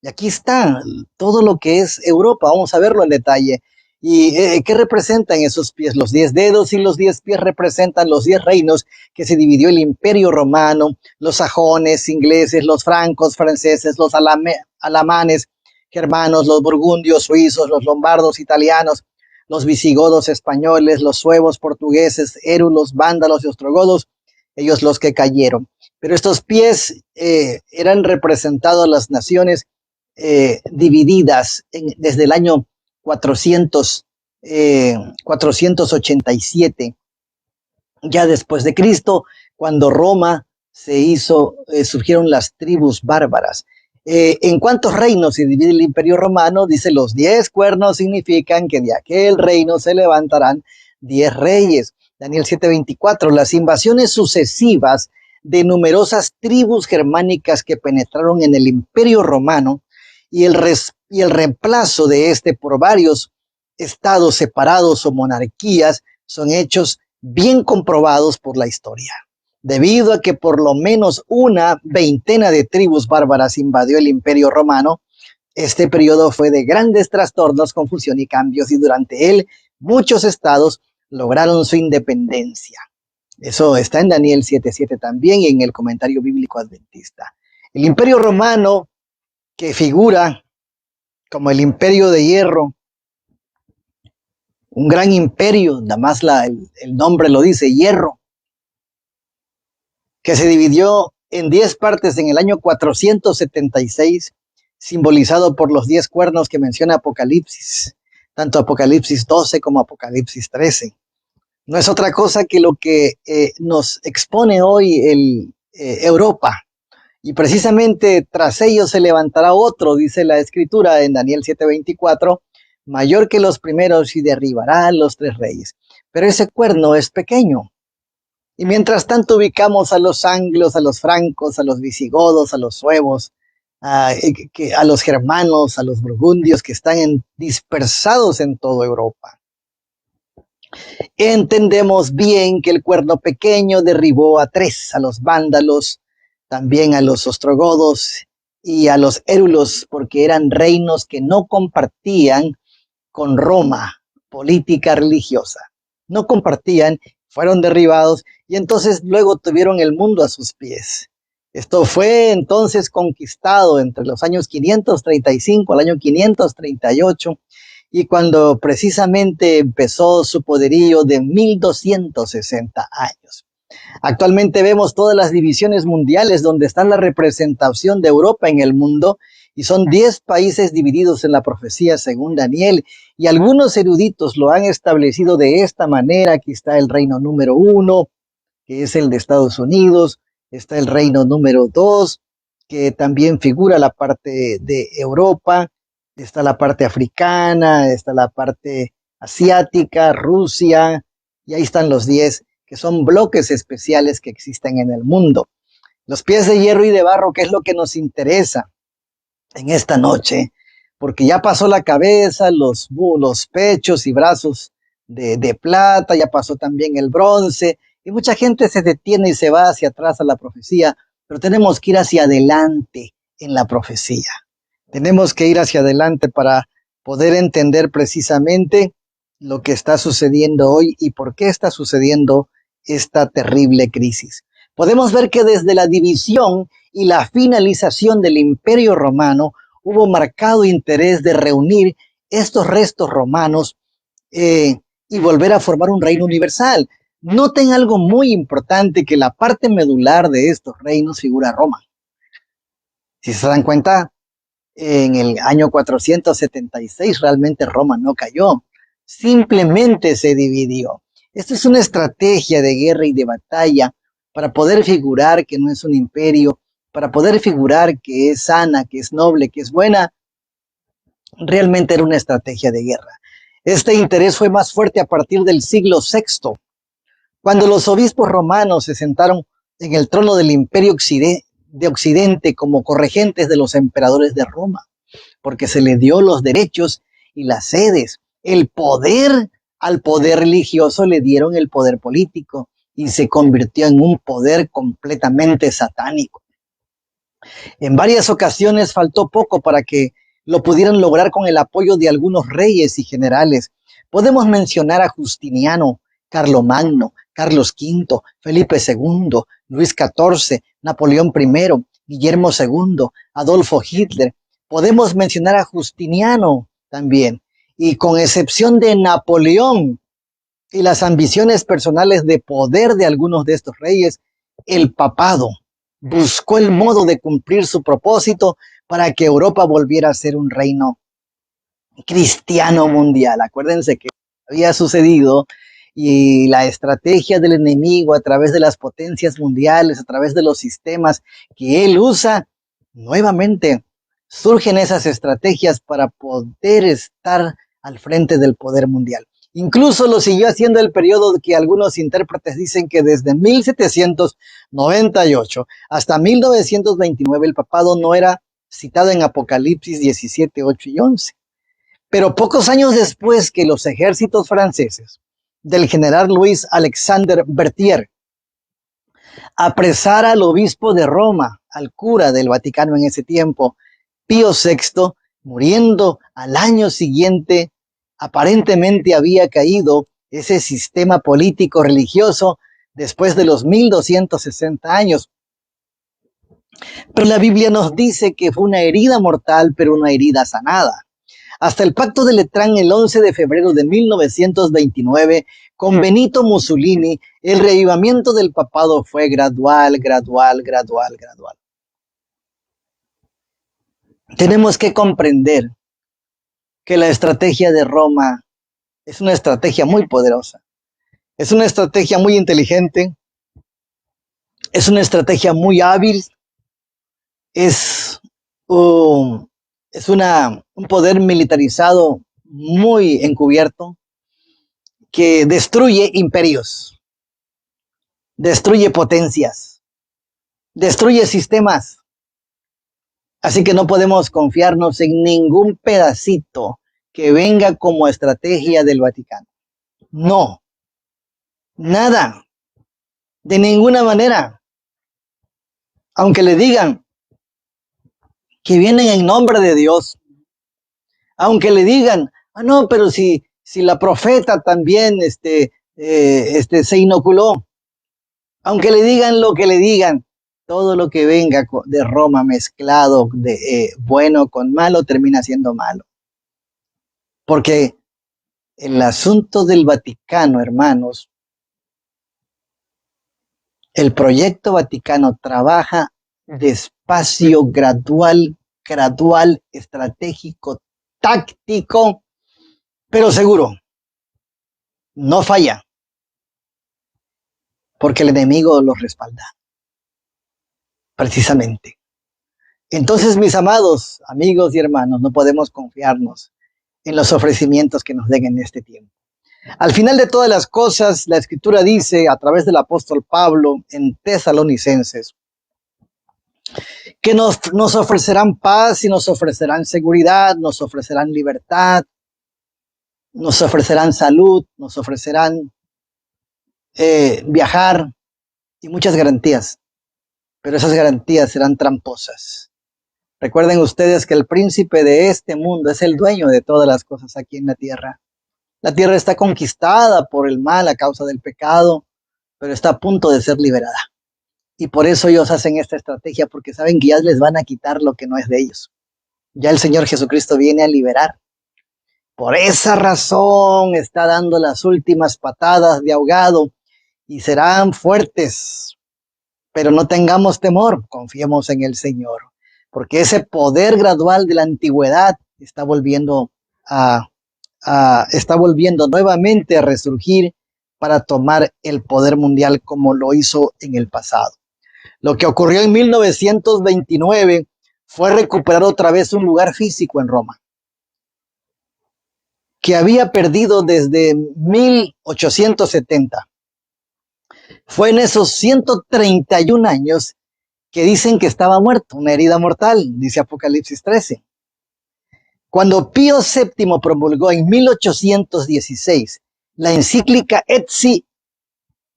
Y aquí está todo lo que es Europa. Vamos a verlo en detalle. ¿Y qué representan esos pies? Los 10 dedos y los 10 pies representan los 10 reinos que se dividió el imperio romano: los sajones, ingleses, los francos, franceses, los alamanes, germanos, los burgundios, suizos, los lombardos, italianos, los visigodos, españoles, los suevos, portugueses, érulos, vándalos y ostrogodos, ellos los que cayeron. Pero estos pies eran representados las naciones divididas desde el año 487, ya después de Cristo, cuando Roma se hizo, surgieron las tribus bárbaras. ¿En cuántos reinos se divide el imperio romano? Dice: los 10 cuernos significan que de aquel reino se levantarán 10 reyes. Daniel 7:24, las invasiones sucesivas de numerosas tribus germánicas que penetraron en el imperio romano y el reemplazo de este por varios estados separados o monarquías son hechos bien comprobados por la historia. Debido a que por lo menos una veintena de tribus bárbaras invadió el imperio romano, este periodo fue de grandes trastornos, confusión y cambios, y durante él muchos estados lograron su independencia. Eso está en Daniel 7:7 también, y en el comentario bíblico adventista. El imperio romano, que figura como el imperio de hierro, un gran imperio, nada más el nombre lo dice, hierro, que se dividió en 10 partes en el año 476, simbolizado por los 10 cuernos que menciona Apocalipsis, tanto Apocalipsis 12 como Apocalipsis 13. No es otra cosa que lo que nos expone hoy Europa. Y precisamente tras ellos se levantará otro, dice la escritura en Daniel 7:24, mayor que los primeros, y derribará a los 3 reyes. Pero ese cuerno es pequeño. Y mientras tanto ubicamos a los anglos, a los francos, a los visigodos, a los suevos, a los germanos, a los burgundios que están dispersados en toda Europa. Entendemos bien que el Cuerno Pequeño derribó a 3, a los vándalos, también a los ostrogodos y a los érulos, porque eran reinos que no compartían con Roma, política religiosa. No compartían, fueron derribados y entonces luego tuvieron el mundo a sus pies. Esto fue entonces conquistado entre los años 535 al año 538 y cuando precisamente empezó su poderío de 1260 años. Actualmente vemos todas las divisiones mundiales donde está la representación de Europa en el mundo y son 10 países divididos en la profecía según Daniel y algunos eruditos lo han establecido de esta manera. Aquí está el reino número 1, que es el de Estados Unidos, está el reino número 2, que también figura la parte de Europa, está la parte africana, está la parte asiática, Rusia, y ahí están los 10 que son bloques especiales que existen en el mundo. Los pies de hierro y de barro, ¿qué es lo que nos interesa en esta noche? Porque ya pasó la cabeza, los pechos y brazos de plata, ya pasó también el bronce, y mucha gente se detiene y se va hacia atrás a la profecía, pero tenemos que ir hacia adelante en la profecía. Tenemos que ir hacia adelante para poder entender precisamente lo que está sucediendo hoy y por qué está sucediendo esta terrible crisis. Podemos ver que desde la división y la finalización del Imperio Romano hubo marcado interés de reunir estos restos romanos y volver a formar un reino universal. Noten algo muy importante, que la parte medular de estos reinos figura Roma. Si se dan cuenta, en el año 476 realmente Roma no cayó, simplemente se dividió. Esto es una estrategia de guerra y de batalla para poder figurar que no es un imperio, para poder figurar que es sana, que es noble, que es buena. Realmente era una estrategia de guerra. Este interés fue más fuerte a partir del siglo VI, cuando los obispos romanos se sentaron en el trono del imperio de Occidente como corregentes de los emperadores de Roma, porque se le dio los derechos y las sedes. El poder, al poder religioso le dieron el poder político y se convirtió en un poder completamente satánico. En varias ocasiones faltó poco para que lo pudieran lograr con el apoyo de algunos reyes y generales. Podemos mencionar a Justiniano, Carlomagno, Carlos V, Felipe II, Luis XIV, Napoleón I, Guillermo II, Adolfo Hitler. Podemos mencionar a Justiniano también, y con excepción de Napoleón y las ambiciones personales de poder de algunos de estos reyes, el papado buscó el modo de cumplir su propósito para que Europa volviera a ser un reino cristiano mundial. Acuérdense que había sucedido y la estrategia del enemigo a través de las potencias mundiales, a través de los sistemas que él usa, nuevamente surgen esas estrategias para poder estar al frente del poder mundial. Incluso lo siguió haciendo el periodo que algunos intérpretes dicen que desde 1798 hasta 1929 el papado no era citado en Apocalipsis 17, 8 y 11. Pero pocos años después que los ejércitos franceses del general Luis Alexander Berthier apresara al obispo de Roma, al cura del Vaticano en ese tiempo, Pío VI, muriendo al año siguiente, aparentemente había caído ese sistema político religioso después de los 1260 años. Pero la Biblia nos dice que fue una herida mortal, pero una herida sanada. Hasta el pacto de Letrán, el 11 de febrero de 1929, con Benito Mussolini, el reavivamiento del papado fue gradual, gradual, gradual, gradual. Tenemos que comprender que la estrategia de Roma es una estrategia muy poderosa, es una estrategia muy inteligente, es una estrategia muy hábil, es un poder militarizado muy encubierto que destruye imperios, destruye potencias, destruye sistemas. Así que no podemos confiarnos en ningún pedacito que venga como estrategia del Vaticano. No, nada, de ninguna manera. Aunque le digan que vienen en nombre de Dios, aunque le digan, no, pero si la profeta también se inoculó, aunque le digan lo que le digan, todo lo que venga de Roma mezclado de bueno con malo termina siendo malo. Porque el asunto del Vaticano, hermanos, el proyecto Vaticano trabaja despacio, gradual, estratégico, táctico, pero seguro. No falla, porque el enemigo los respalda, precisamente. Entonces, mis amados amigos y hermanos, no podemos confiarnos en los ofrecimientos que nos den en este tiempo. Al final de todas las cosas, la Escritura dice a través del apóstol Pablo en Tesalonicenses que nos ofrecerán paz y nos ofrecerán seguridad, nos ofrecerán libertad, nos ofrecerán salud, nos ofrecerán viajar y muchas garantías, pero esas garantías serán tramposas. Recuerden ustedes que el príncipe de este mundo es el dueño de todas las cosas aquí en la tierra. La tierra está conquistada por el mal a causa del pecado, pero está a punto de ser liberada. Y por eso ellos hacen esta estrategia, porque saben que ya les van a quitar lo que no es de ellos. Ya el Señor Jesucristo viene a liberar. Por esa razón está dando las últimas patadas de ahogado y serán fuertes. Pero no tengamos temor, confiemos en el Señor, porque ese poder gradual de la antigüedad está volviendo nuevamente a resurgir para tomar el poder mundial como lo hizo en el pasado. Lo que ocurrió en 1929 fue recuperar otra vez un lugar físico en Roma, que había perdido desde 1870. Fue en esos 131 años que dicen que estaba muerto, una herida mortal, dice Apocalipsis 13. Cuando Pío VII promulgó en 1816 la encíclica Etsi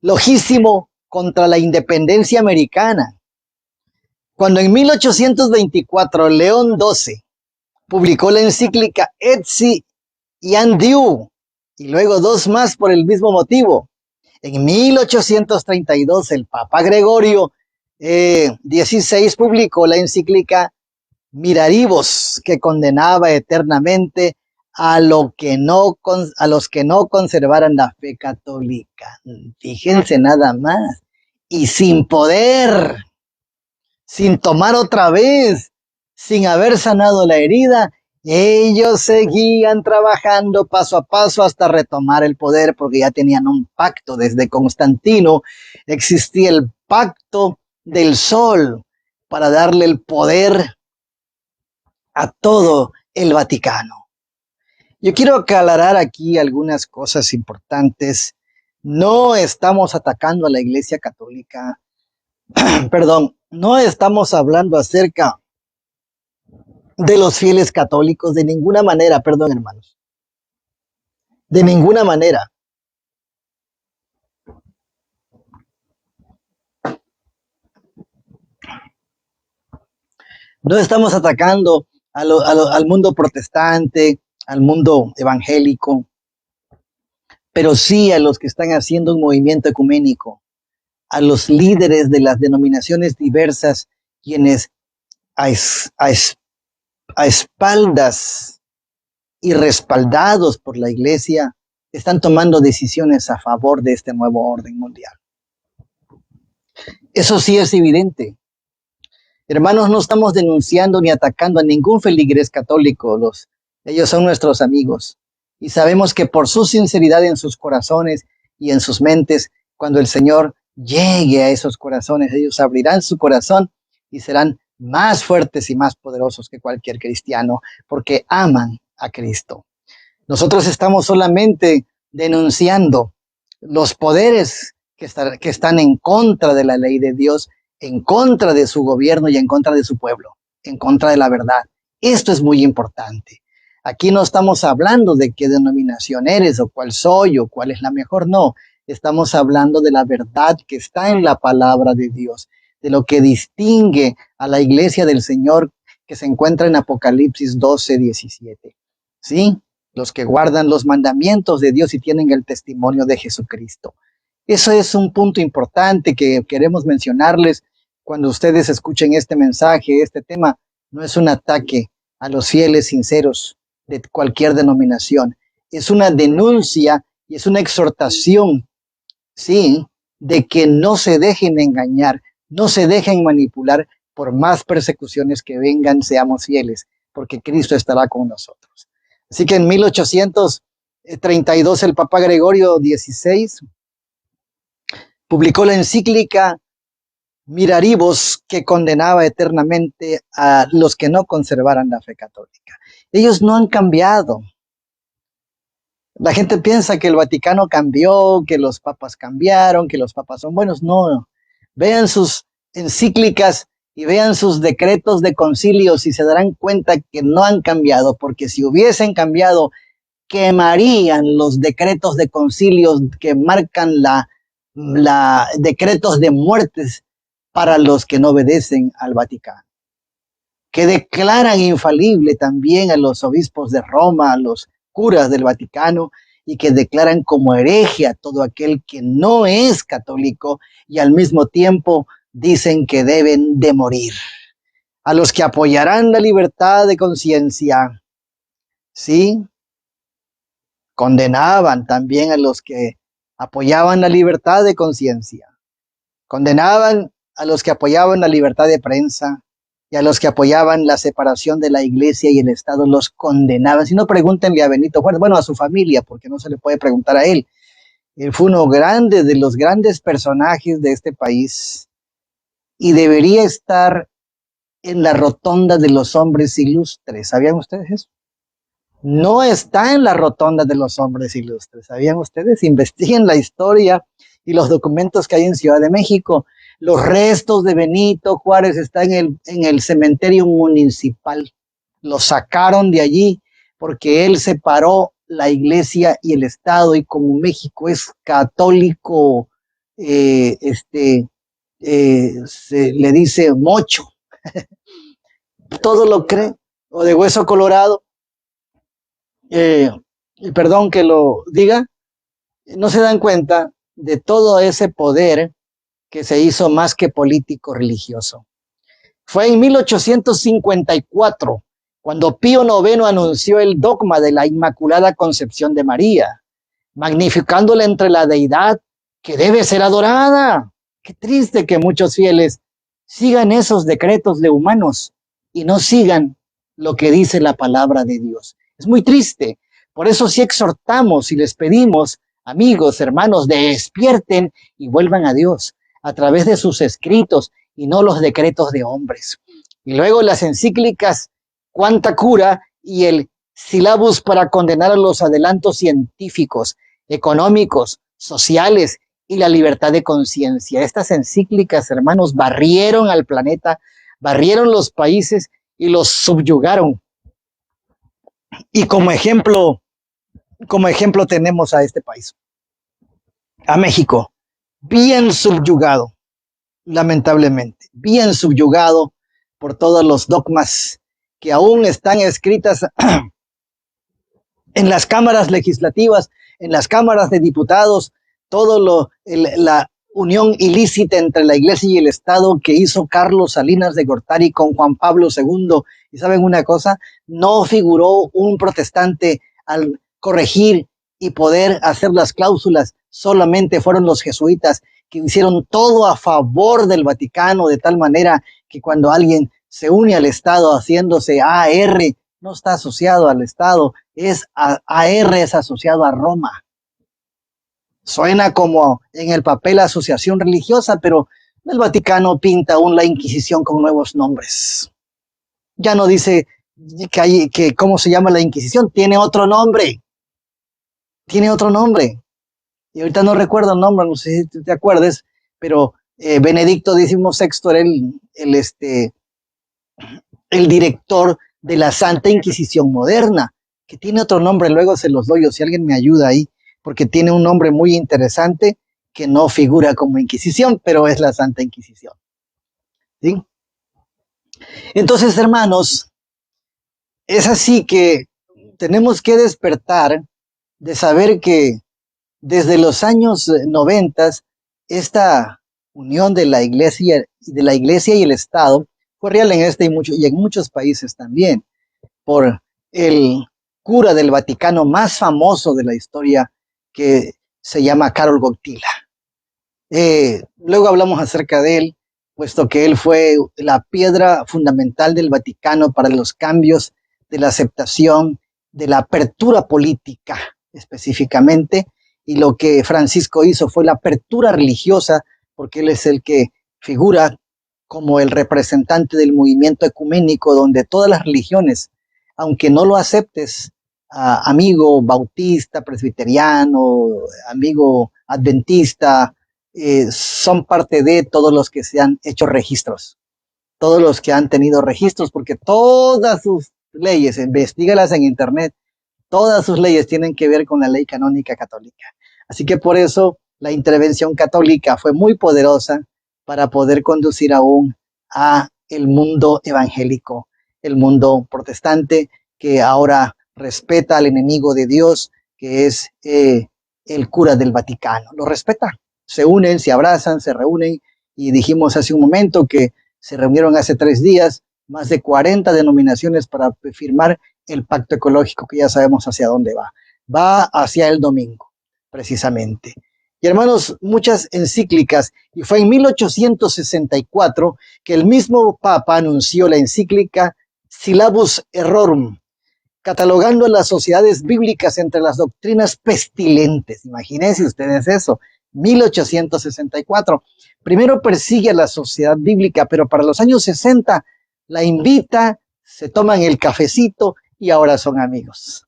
Logissimo contra la independencia americana, cuando en 1824 León XII publicó la encíclica Etsi Iandiu, y luego dos más por el mismo motivo, en 1832 el Papa Gregorio XVI publicó la encíclica Miraribus, que condenaba eternamente a los que no conservaran la fe católica. Fíjense nada más. Y sin poder, sin tomar otra vez, sin haber sanado la herida, ellos seguían trabajando paso a paso hasta retomar el poder, porque ya tenían un pacto. Desde Constantino existía el pacto del sol para darle el poder a todo el Vaticano. Yo quiero aclarar aquí algunas cosas importantes. No estamos atacando a la Iglesia Católica. Perdón, no estamos hablando acerca de los fieles católicos de ninguna manera, perdón, hermanos. De ninguna manera. No estamos atacando al mundo protestante, al mundo evangélico, pero sí a los que están haciendo un movimiento ecuménico, a los líderes de las denominaciones diversas, quienes a espaldas y respaldados por la Iglesia están tomando decisiones a favor de este nuevo orden mundial. Eso sí es evidente. Hermanos, no estamos denunciando ni atacando a ningún feligrés católico. Ellos son nuestros amigos. Y sabemos que por su sinceridad en sus corazones y en sus mentes, cuando el Señor llegue a esos corazones, ellos abrirán su corazón y serán más fuertes y más poderosos que cualquier cristiano, porque aman a Cristo. Nosotros estamos solamente denunciando los poderes que están en contra de la ley de Dios, en contra de su gobierno y en contra de su pueblo. en contra de la verdad. Esto es muy importante. Aquí no estamos hablando de qué denominación eres o cuál soy o cuál es la mejor, no. Estamos hablando de la verdad que está en la palabra de Dios, de lo que distingue a la iglesia del Señor que se encuentra en Apocalipsis 12:17. ¿Sí? Los que guardan los mandamientos de Dios y tienen el testimonio de Jesucristo. Eso es un punto importante que queremos mencionarles cuando ustedes escuchen este mensaje, este tema. No es un ataque a los fieles sinceros de cualquier denominación. Es una denuncia y es una exhortación, sí, de que no se dejen engañar, no se dejen manipular por más persecuciones que vengan, seamos fieles, porque Cristo estará con nosotros. Así que en 1832 el Papa Gregorio XVI publicó la encíclica Miraribus, que condenaba eternamente a los que no conservaran la fe católica. Ellos no han cambiado. La gente piensa que el Vaticano cambió, que los papas cambiaron, que los papas son buenos. No, vean sus encíclicas y vean sus decretos de concilios y se darán cuenta que no han cambiado, porque si hubiesen cambiado, quemarían los decretos de concilios que marcan decretos de muertes para los que no obedecen al Vaticano, que declaran infalible también a los obispos de Roma, a los curas del Vaticano, y que declaran como hereje a todo aquel que no es católico y al mismo tiempo dicen que deben de morir. A los que apoyarán la libertad de conciencia, ¿sí? Condenaban también a los que apoyaban la libertad de conciencia. Condenaban a los que apoyaban la libertad de prensa y a los que apoyaban la separación de la iglesia y el Estado, los condenaban. Si no, pregúntenle a Benito Juárez, bueno, a su familia, porque no se le puede preguntar a él. Él fue uno grande de los grandes personajes de este país y debería estar en la rotonda de los hombres ilustres. ¿Sabían ustedes eso? No está en la rotonda de los hombres ilustres. ¿Sabían ustedes? Investiguen la historia y los documentos que hay en Ciudad de México. Los restos de Benito Juárez están en el cementerio municipal. Los sacaron de allí porque él separó la iglesia y el Estado, y como México es católico, se le dice mocho. Todo lo cree, o de hueso colorado. Perdón que lo diga, no se dan cuenta de todo ese poder que se hizo más que político religioso. Fue en 1854 cuando Pío IX anunció el dogma de la Inmaculada Concepción de María, magnificándola entre la deidad que debe ser adorada. Qué triste que muchos fieles sigan esos decretos de humanos y no sigan lo que dice la palabra de Dios. Es muy triste. Por eso sí exhortamos y les pedimos, amigos, hermanos, despierten y vuelvan a Dios a través de sus escritos y no los decretos de hombres. Y luego las encíclicas Quanta Cura y el Syllabus para condenar a los adelantos científicos, económicos, sociales y la libertad de conciencia. Estas encíclicas, hermanos, barrieron al planeta, barrieron los países y los subyugaron. Y como ejemplo tenemos a este país, a México, bien subyugado, lamentablemente, bien subyugado por todos los dogmas que aún están escritas en las cámaras legislativas, en las cámaras de diputados, la unión ilícita entre la iglesia y el Estado que hizo Carlos Salinas de Gortari con Juan Pablo II. Y saben una cosa, no figuró un protestante al corregir y poder hacer las cláusulas, solamente fueron los jesuitas que hicieron todo a favor del Vaticano, de tal manera que cuando alguien se une al Estado haciéndose AR, no está asociado al Estado, AR es asociado a Roma. Suena como en el papel asociación religiosa, pero el Vaticano pinta aún la Inquisición con nuevos nombres. Ya no dice que cómo se llama la Inquisición, tiene otro nombre. Tiene otro nombre. Y ahorita no recuerdo el nombre, no sé si te acuerdes, pero Benedicto XVI era el director de la Santa Inquisición moderna, que tiene otro nombre, luego se los doy, o si alguien me ayuda ahí, porque tiene un nombre muy interesante que no figura como Inquisición, pero es la Santa Inquisición. ¿Sí? Entonces, hermanos, es así que tenemos que despertar de saber que desde los años 90, esta unión de la iglesia y el Estado fue real en este y en muchos países también, por el cura del Vaticano más famoso de la historia, que se llama Karol Wojtyła. Luego hablamos acerca de él, puesto que él fue la piedra fundamental del Vaticano para los cambios de la aceptación, de la apertura política específicamente, y lo que Francisco hizo fue la apertura religiosa, porque él es el que figura como el representante del movimiento ecuménico, donde todas las religiones, aunque no lo aceptes, amigo bautista, presbiteriano, amigo adventista, son parte de todos los que se han hecho registros, todos los que han tenido registros, porque todas sus leyes, investígalas en internet, todas sus leyes tienen que ver con la ley canónica católica. Así que por eso la intervención católica fue muy poderosa para poder conducir aún a el mundo evangélico, el mundo protestante, que ahora respeta al enemigo de Dios, que es el cura del Vaticano. Lo respeta. Se unen, se abrazan, se reúnen, y dijimos hace un momento que se reunieron hace 3 días más de 40 denominaciones para firmar el pacto ecológico, que ya sabemos hacia dónde va. Va hacia el domingo, precisamente. Y hermanos, muchas encíclicas, y fue en 1864 que el mismo Papa anunció la encíclica Syllabus Errorum, catalogando a las sociedades bíblicas entre las doctrinas pestilentes. Imagínense ustedes eso, 1864. Primero persigue a la sociedad bíblica, pero para los años 60 la invita, se toman el cafecito y ahora son amigos.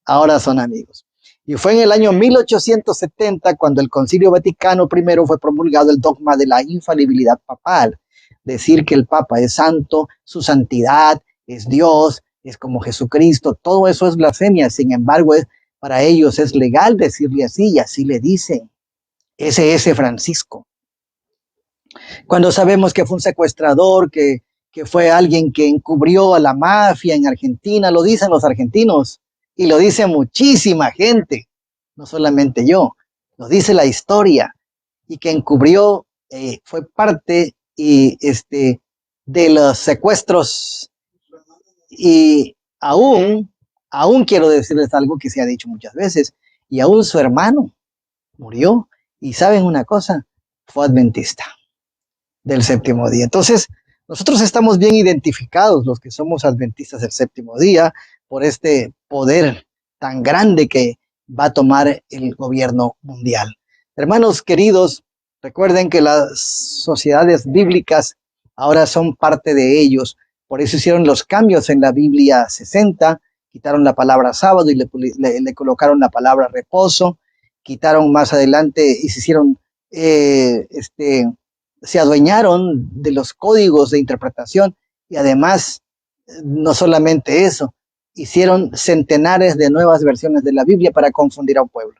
Ahora son amigos. Y fue en el año 1870 cuando el Concilio Vaticano I fue promulgado el dogma de la infalibilidad papal. Decir que el Papa es santo, su santidad es Dios, es como Jesucristo, todo eso es blasfemia. Sin embargo, para ellos es legal decirle así, y así le dicen. Ese es Francisco. Cuando sabemos que fue un secuestrador, que fue alguien que encubrió a la mafia en Argentina, lo dicen los argentinos y lo dice muchísima gente, no solamente yo, lo dice la historia, y que encubrió, fue parte de los secuestros. Y aún quiero decirles algo que se ha dicho muchas veces, y aún su hermano murió, y saben una cosa, fue adventista del séptimo día. Entonces, nosotros estamos bien identificados, los que somos adventistas del séptimo día, por este poder tan grande que va a tomar el gobierno mundial. Hermanos queridos, recuerden que las sociedades bíblicas ahora son parte de ellos. Por eso hicieron los cambios en la Biblia 60, quitaron la palabra sábado y le colocaron la palabra reposo, quitaron más adelante y se hicieron se adueñaron de los códigos de interpretación, y además, no solamente eso, hicieron centenares de nuevas versiones de la Biblia para confundir a un pueblo.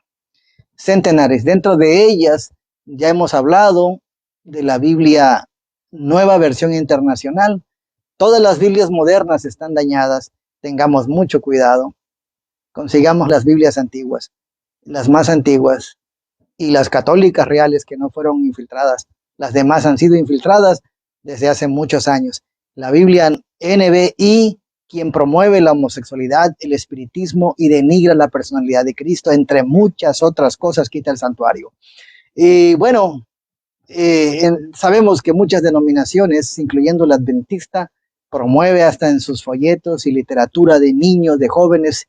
Centenares. Dentro de ellas ya hemos hablado de la Biblia Nueva Versión Internacional. Todas las Biblias modernas están dañadas. Tengamos mucho cuidado. Consigamos las Biblias antiguas, las más antiguas, y las católicas reales que no fueron infiltradas. Las demás han sido infiltradas desde hace muchos años. La Biblia NBI, quien promueve la homosexualidad, el espiritismo y denigra la personalidad de Cristo, entre muchas otras cosas, quita el santuario. Y bueno, sabemos que muchas denominaciones, incluyendo la adventista, promueve hasta en sus folletos y literatura de niños, de jóvenes,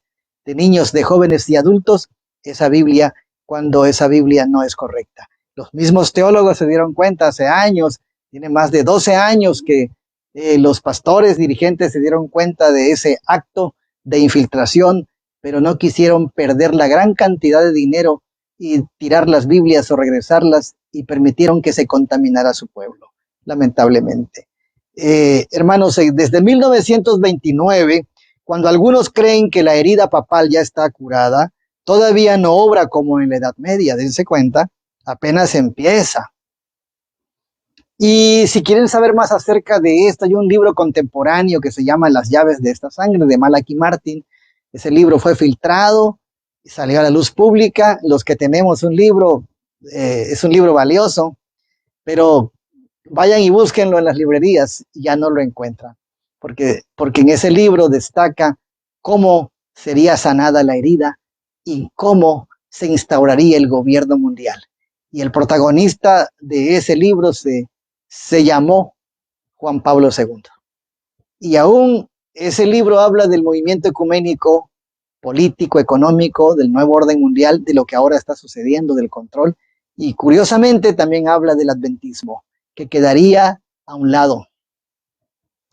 y adultos, esa Biblia, cuando esa Biblia no es correcta. Los mismos teólogos se dieron cuenta hace años, tiene más de 12 años que los pastores dirigentes se dieron cuenta de ese acto de infiltración, pero no quisieron perder la gran cantidad de dinero y tirar las Biblias o regresarlas, y permitieron que se contaminara su pueblo, lamentablemente. Hermanos, desde 1929, cuando algunos creen que la herida papal ya está curada, todavía no obra como en la Edad Media, dense cuenta, apenas empieza. Y si quieren saber más acerca de esto, hay un libro contemporáneo que se llama Las llaves de esta sangre, de Malachi Martin. Ese libro fue filtrado y salió a la luz pública. Los que tenemos un libro, es un libro valioso, pero vayan y búsquenlo en las librerías y ya no lo encuentran, porque en ese libro destaca cómo sería sanada la herida y cómo se instauraría el gobierno mundial. Y el protagonista de ese libro se llamó Juan Pablo II. Y aún ese libro habla del movimiento ecuménico, político, económico, del nuevo orden mundial, de lo que ahora está sucediendo, del control. Y curiosamente también habla del adventismo, que quedaría a un lado.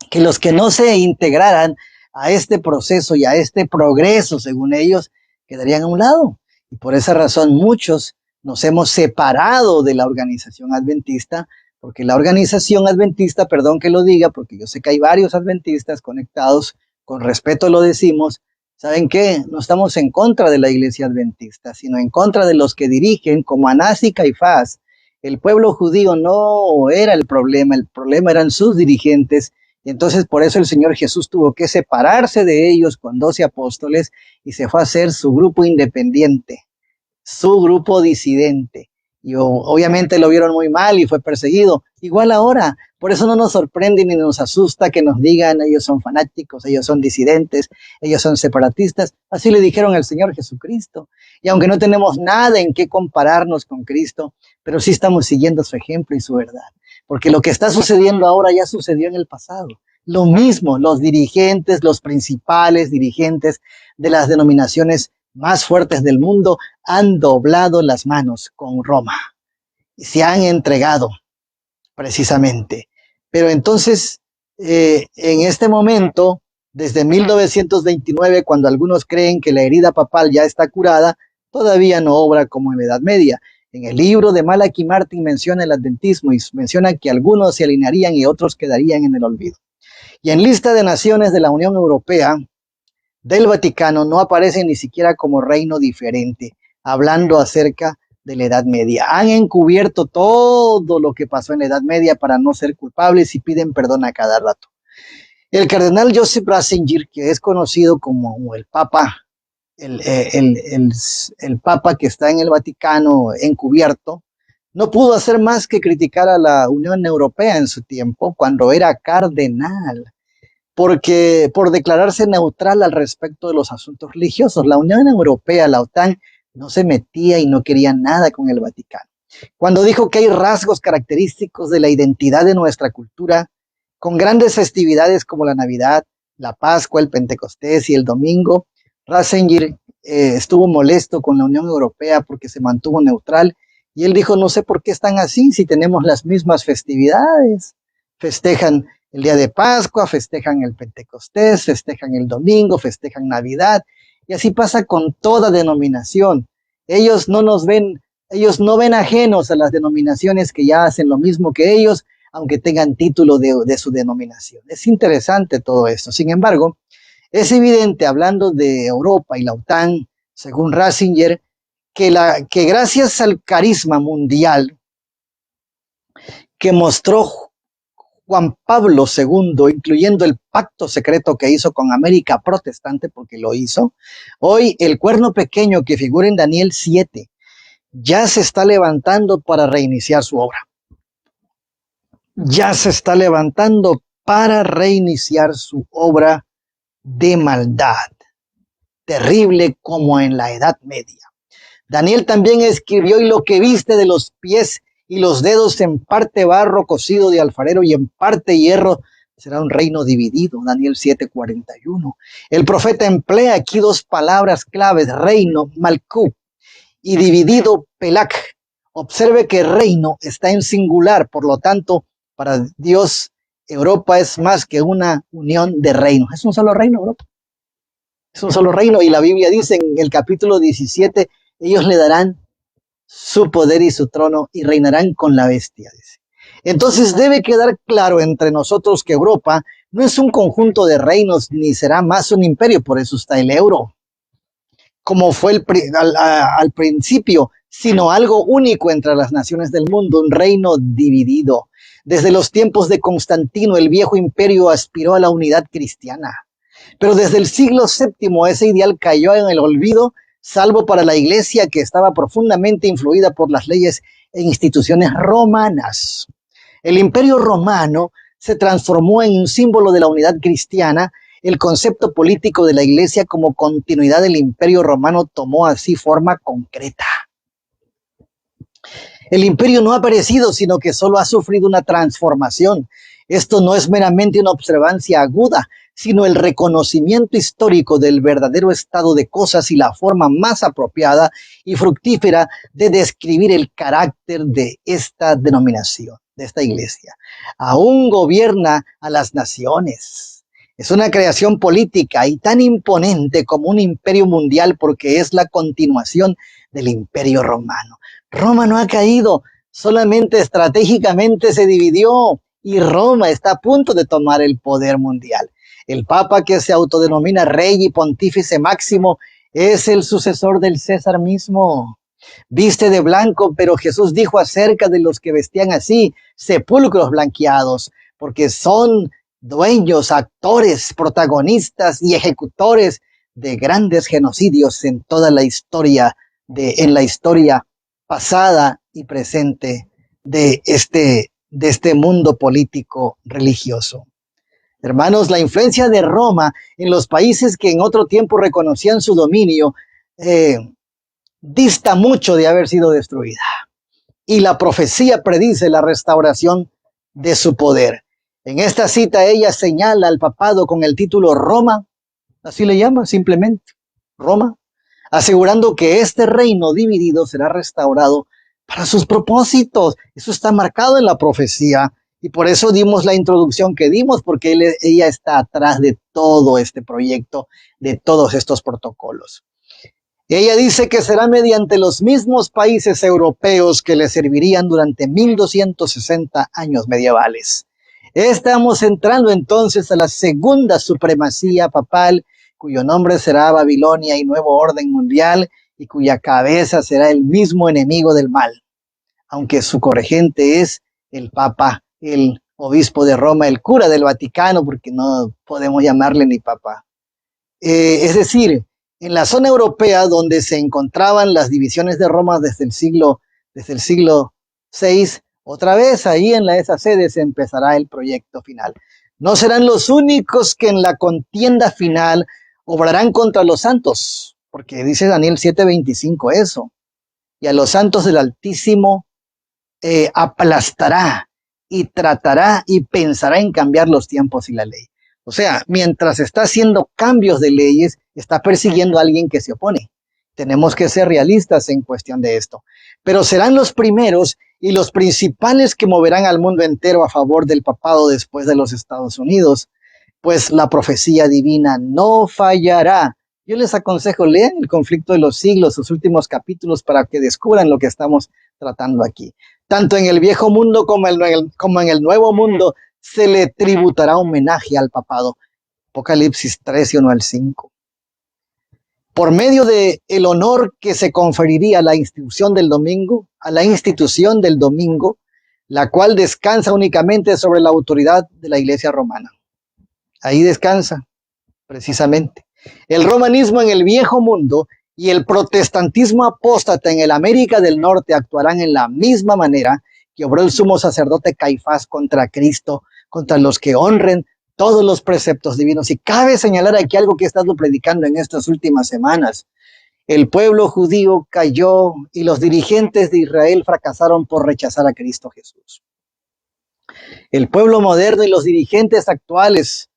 Que los que no se integraran a este proceso y a este progreso, según ellos, quedarían a un lado. Y por esa razón muchos nos hemos separado de la organización adventista, porque la organización adventista, perdón que lo diga, porque yo sé que hay varios adventistas conectados, con respeto lo decimos, ¿saben qué? No estamos en contra de la iglesia adventista, sino en contra de los que dirigen, como Anás y Caifás. El pueblo judío no era el problema eran sus dirigentes. Y entonces por eso el Señor Jesús tuvo que separarse de ellos con 12 apóstoles y se fue a hacer su grupo independiente, su grupo disidente. Y obviamente lo vieron muy mal y fue perseguido. Igual ahora, por eso no nos sorprende ni nos asusta que nos digan ellos son fanáticos, ellos son disidentes, ellos son separatistas. Así le dijeron al Señor Jesucristo. Y aunque no tenemos nada en qué compararnos con Cristo, pero sí estamos siguiendo su ejemplo y su verdad. Porque lo que está sucediendo ahora ya sucedió en el pasado. Lo mismo, los dirigentes, los principales dirigentes de las denominaciones más fuertes del mundo han doblado las manos con Roma y se han entregado precisamente. Pero entonces, en este momento, desde 1929, cuando algunos creen que la herida papal ya está curada, todavía no obra como en la Edad Media. En el libro de Malachi Martin menciona el adventismo y menciona que algunos se alinearían y otros quedarían en el olvido. Y en lista de naciones de la Unión Europea, del Vaticano, no aparecen ni siquiera como reino diferente, hablando acerca de la Edad Media. Han encubierto todo lo que pasó en la Edad Media para no ser culpables y piden perdón a cada rato. El cardenal Joseph Ratzinger, que es conocido como el Papa, el Papa que está en el Vaticano encubierto, no pudo hacer más que criticar a la Unión Europea en su tiempo, cuando era cardenal, porque por declararse neutral al respecto de los asuntos religiosos. La Unión Europea, la OTAN, no se metía y no quería nada con el Vaticano. Cuando dijo que hay rasgos característicos de la identidad de nuestra cultura, con grandes festividades como la Navidad, la Pascua, el Pentecostés y el Domingo, Ratzinger estuvo molesto con la Unión Europea porque se mantuvo neutral y él dijo, no sé por qué están así si tenemos las mismas festividades. Festejan el día de Pascua, festejan el Pentecostés, festejan el domingo, festejan Navidad, y así pasa con toda denominación. Ellos no ven ajenos a las denominaciones que ya hacen lo mismo que ellos, aunque tengan título de su denominación. Es interesante todo esto. Sin embargo, es evidente, hablando de Europa y la OTAN, según Ratzinger, que gracias al carisma mundial que mostró Juan Pablo II, incluyendo el pacto secreto que hizo con América protestante, porque lo hizo, hoy el cuerno pequeño que figura en Daniel 7 ya se está levantando para reiniciar su obra. Ya se está levantando para reiniciar su obra de maldad, terrible como en la Edad Media. Daniel también escribió, y lo que viste de los pies y los dedos en parte barro cocido de alfarero y en parte hierro, será un reino dividido. Daniel 7:41. El profeta emplea aquí dos palabras claves, reino, Malkú, y dividido, Pelak. Observe que reino está en singular, por lo tanto, para Dios, Europa es más que una unión de reinos. Es un solo reino, Europa. Es un solo reino, y la Biblia dice en el capítulo 17, ellos le darán su poder y su trono y reinarán con la bestia. Dice. Entonces debe quedar claro entre nosotros que Europa no es un conjunto de reinos ni será más un imperio, por eso está el euro, como fue al principio, sino algo único entre las naciones del mundo, un reino dividido. Desde los tiempos de Constantino, el viejo imperio aspiró a la unidad cristiana. Pero desde el siglo VII ese ideal cayó en el olvido, salvo para la iglesia que estaba profundamente influida por las leyes e instituciones romanas. El imperio romano se transformó en un símbolo de la unidad cristiana. El concepto político de la iglesia como continuidad del imperio romano tomó así forma concreta. El imperio no ha perecido, sino que solo ha sufrido una transformación. Esto no es meramente una observancia aguda, sino el reconocimiento histórico del verdadero estado de cosas y la forma más apropiada y fructífera de describir el carácter de esta denominación, de esta iglesia. Aún gobierna a las naciones. Es una creación política y tan imponente como un imperio mundial porque es la continuación del imperio romano. Roma no ha caído, solamente estratégicamente se dividió y Roma está a punto de tomar el poder mundial. El Papa, que se autodenomina Rey y Pontífice Máximo, es el sucesor del César mismo. Viste de blanco, pero Jesús dijo acerca de los que vestían así, sepulcros blanqueados, porque son dueños, actores, protagonistas y ejecutores de grandes genocidios en toda la historia, en la historia pasada y presente de este mundo político religioso. Hermanos, la influencia de Roma en los países que en otro tiempo reconocían su dominio dista mucho de haber sido destruida. Y la profecía predice la restauración de su poder. En esta cita ella señala al papado con el título Roma, así le llama simplemente, Roma, asegurando que este reino dividido será restaurado para sus propósitos. Eso está marcado en la profecía y por eso dimos la introducción que dimos, porque ella está atrás de todo este proyecto, de todos estos protocolos. Ella dice que será mediante los mismos países europeos que le servirían durante 1260 años medievales. Estamos entrando entonces a la segunda supremacía papal, cuyo nombre será Babilonia y Nuevo Orden Mundial, y cuya cabeza será el mismo enemigo del mal, aunque su corregente es el Papa, el obispo de Roma, el cura del Vaticano, porque no podemos llamarle ni Papa. Es decir, en la zona europea donde se encontraban las divisiones de Roma desde el siglo VI, otra vez ahí en esa sede se empezará el proyecto final. No serán los únicos que en la contienda final obrarán contra los santos, porque dice Daniel 7:25 eso, y a los santos del Altísimo aplastará y tratará y pensará en cambiar los tiempos y la ley. O sea, mientras está haciendo cambios de leyes, está persiguiendo a alguien que se opone. Tenemos que ser realistas en cuestión de esto. Pero serán los primeros y los principales que moverán al mundo entero a favor del papado después de los Estados Unidos, pues la profecía divina no fallará. Yo les aconsejo, lean El conflicto de los siglos, sus últimos capítulos, para que descubran lo que estamos tratando aquí. Tanto en el viejo mundo como en el nuevo mundo se le tributará homenaje al papado. Apocalipsis 13, 1 al 5. Por medio de el honor que se conferiría a la institución del domingo, la cual descansa únicamente sobre la autoridad de la Iglesia romana. Ahí descansa, precisamente. El romanismo en el viejo mundo y el protestantismo apóstata en el América del Norte actuarán en la misma manera que obró el sumo sacerdote Caifás contra Cristo, contra los que honren todos los preceptos divinos. Y cabe señalar aquí algo que he estado predicando en estas últimas semanas. El pueblo judío cayó y los dirigentes de Israel fracasaron por rechazar a Cristo Jesús. El pueblo moderno y los dirigentes actuales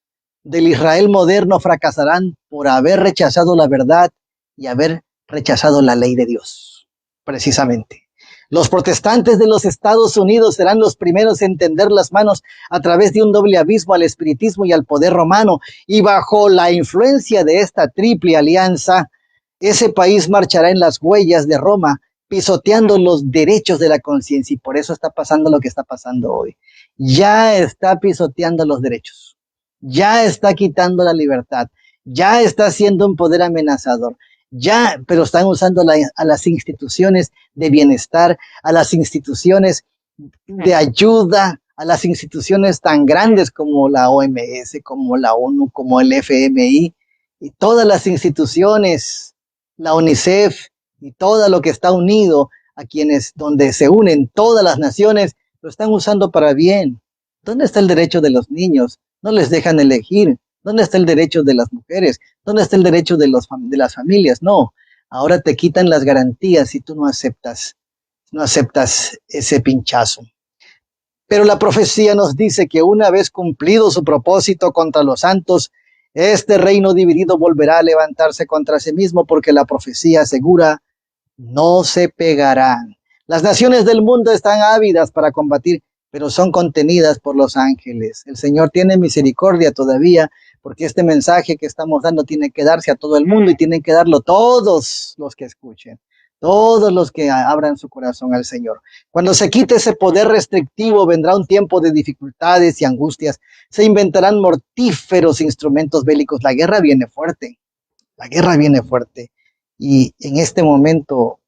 del Israel moderno fracasarán por haber rechazado la verdad y haber rechazado la ley de Dios, precisamente. Los protestantes de los Estados Unidos serán los primeros en tender las manos a través de un doble abismo al espiritismo y al poder romano, y bajo la influencia de esta triple alianza, ese país marchará en las huellas de Roma pisoteando los derechos de la conciencia, y por eso está pasando lo que está pasando hoy. Ya está pisoteando los derechos, ya está quitando la libertad, ya está haciendo un poder amenazador, ya, pero están usando a las instituciones de bienestar, a las instituciones de ayuda, a las instituciones tan grandes como la OMS, como la ONU, como el FMI, y todas las instituciones, la UNICEF y todo lo que está unido a quienes, donde se unen todas las naciones, lo están usando para bien. ¿Dónde está el derecho de los niños? No les dejan elegir. ¿Dónde está el derecho de las mujeres? ¿Dónde está el derecho de las familias? No, ahora te quitan las garantías si tú no aceptas ese pinchazo. Pero la profecía nos dice que una vez cumplido su propósito contra los santos, este reino dividido volverá a levantarse contra sí mismo, porque la profecía asegura: no se pegarán. Las naciones del mundo están ávidas para combatir, pero son contenidas por los ángeles. El Señor tiene misericordia todavía, porque este mensaje que estamos dando tiene que darse a todo el mundo, y tienen que darlo todos los que escuchen, todos los que abran su corazón al Señor. Cuando se quite ese poder restrictivo, vendrá un tiempo de dificultades y angustias. Se inventarán mortíferos instrumentos bélicos. La guerra viene fuerte, la guerra viene fuerte. Y en este momento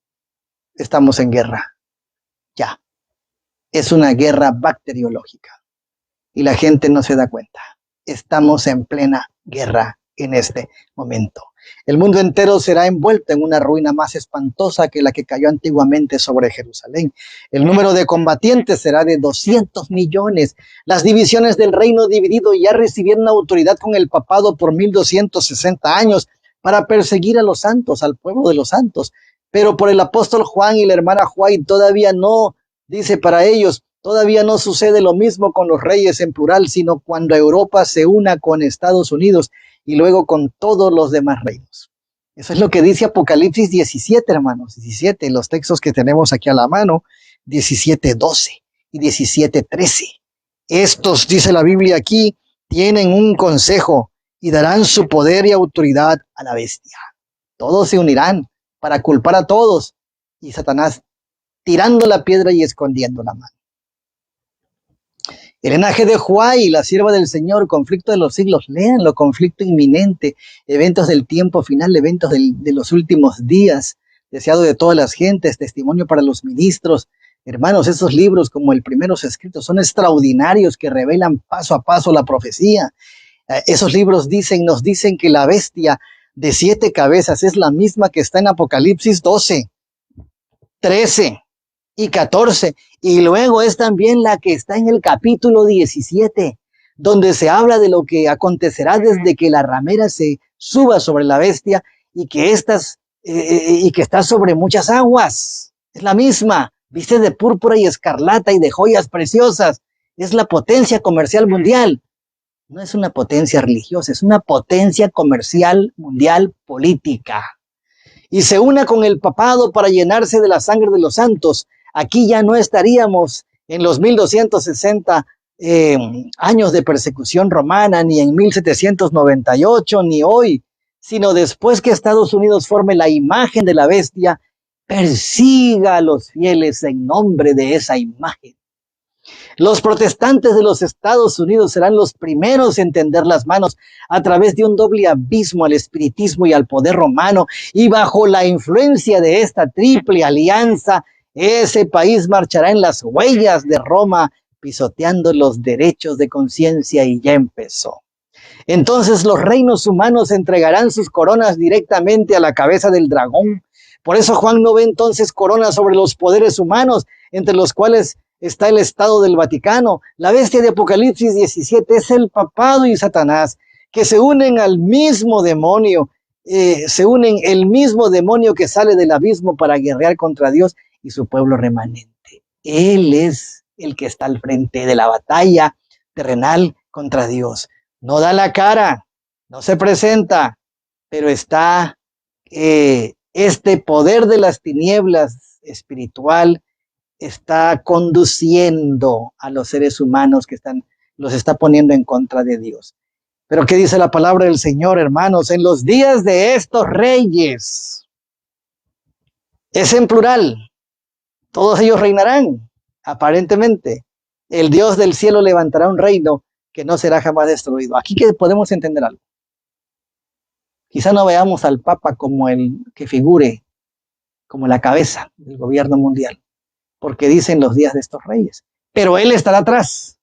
estamos en guerra. Ya. Es una guerra bacteriológica. Y la gente no se da cuenta. Estamos en plena guerra en este momento. El mundo entero será envuelto en una ruina más espantosa que la que cayó antiguamente sobre Jerusalén. El número de combatientes será de 200 millones. Las divisiones del reino dividido ya recibieron autoridad con el papado por 1260 años para perseguir a los santos, al pueblo de los santos. Pero por el apóstol Juan y la hermana Juárez todavía no, dice para ellos, todavía no sucede lo mismo con los reyes en plural, sino cuando Europa se una con Estados Unidos y luego con todos los demás reinos. Eso es lo que dice Apocalipsis 17, hermanos, 17, los textos que tenemos aquí a la mano, 17:12 y 17:13. Estos, dice la Biblia aquí, tienen un consejo y darán su poder y autoridad a la bestia. Todos se unirán para culpar a todos, y Satanás tirando la piedra y escondiendo la mano. El linaje de Huai, la sierva del Señor, conflicto de los siglos, léanlo, conflicto inminente, eventos del tiempo final, eventos de los últimos días, deseado de todas las gentes, testimonio para los ministros. Hermanos, esos libros como el Primeros Escritos son extraordinarios, que revelan paso a paso la profecía. Esos libros nos dicen que la bestia de 7 cabezas es la misma que está en Apocalipsis 12, 13 y 14, y luego es también la que está en el capítulo 17, donde se habla de lo que acontecerá desde que la ramera se suba sobre la bestia y que está sobre muchas aguas. Es la misma, viste de púrpura y escarlata y de joyas preciosas. Es la potencia comercial mundial. No es una potencia religiosa, es una potencia comercial mundial política. Y se una con el papado para llenarse de la sangre de los santos. Aquí ya no estaríamos en los 1260 años de persecución romana, ni en 1798, ni hoy, sino después que Estados Unidos forme la imagen de la bestia, persiga a los fieles en nombre de esa imagen. Los protestantes de los Estados Unidos serán los primeros en tender las manos a través de un doble abismo al espiritismo y al poder romano, y bajo la influencia de esta triple alianza, ese país marchará en las huellas de Roma, pisoteando los derechos de conciencia, y ya empezó. Entonces los reinos humanos entregarán sus coronas directamente a la cabeza del dragón. Por eso Juan no ve entonces coronas sobre los poderes humanos, entre los cuales está el Estado del Vaticano. La bestia de Apocalipsis 17 es el papado y Satanás, que se unen al mismo demonio, el mismo demonio que sale del abismo para guerrear contra Dios y su pueblo remanente. Él es el que está al frente de la batalla terrenal contra Dios. No da la cara, no se presenta, pero está este poder de las tinieblas espiritual, está conduciendo a los seres humanos los está poniendo en contra de Dios. Pero ¿qué dice la palabra del Señor, hermanos? En los días de estos reyes, es en plural, Todos ellos reinarán, aparentemente. El Dios del cielo levantará un reino que no será jamás destruido. Aquí que podemos entender algo. Quizá no veamos al Papa como el que figure como la cabeza del gobierno mundial, porque dicen los días de estos reyes. Pero él estará atrás,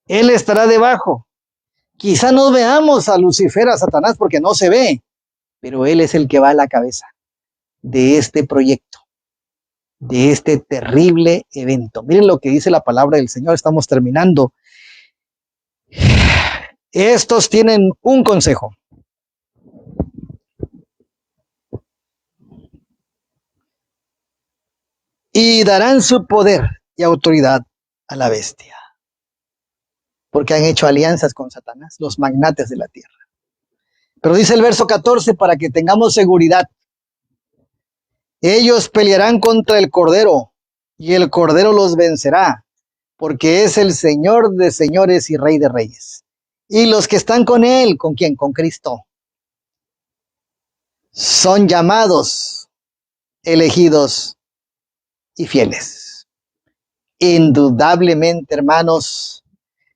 él estará debajo. Quizá no veamos a Lucifer, a Satanás, porque no se ve, pero él es el que va a la cabeza de este proyecto, de este terrible evento. Miren lo que dice la palabra del Señor, estamos terminando. Estos tienen un consejo. Y darán su poder y autoridad a la bestia, porque han hecho alianzas con Satanás, los magnates de la tierra. Pero dice el verso 14, para que tengamos seguridad, ellos pelearán contra el Cordero, y el Cordero los vencerá, porque es el Señor de señores y Rey de reyes. Y los que están con él, ¿con quién? Con Cristo. Son llamados, elegidos y fieles. Indudablemente, hermanos,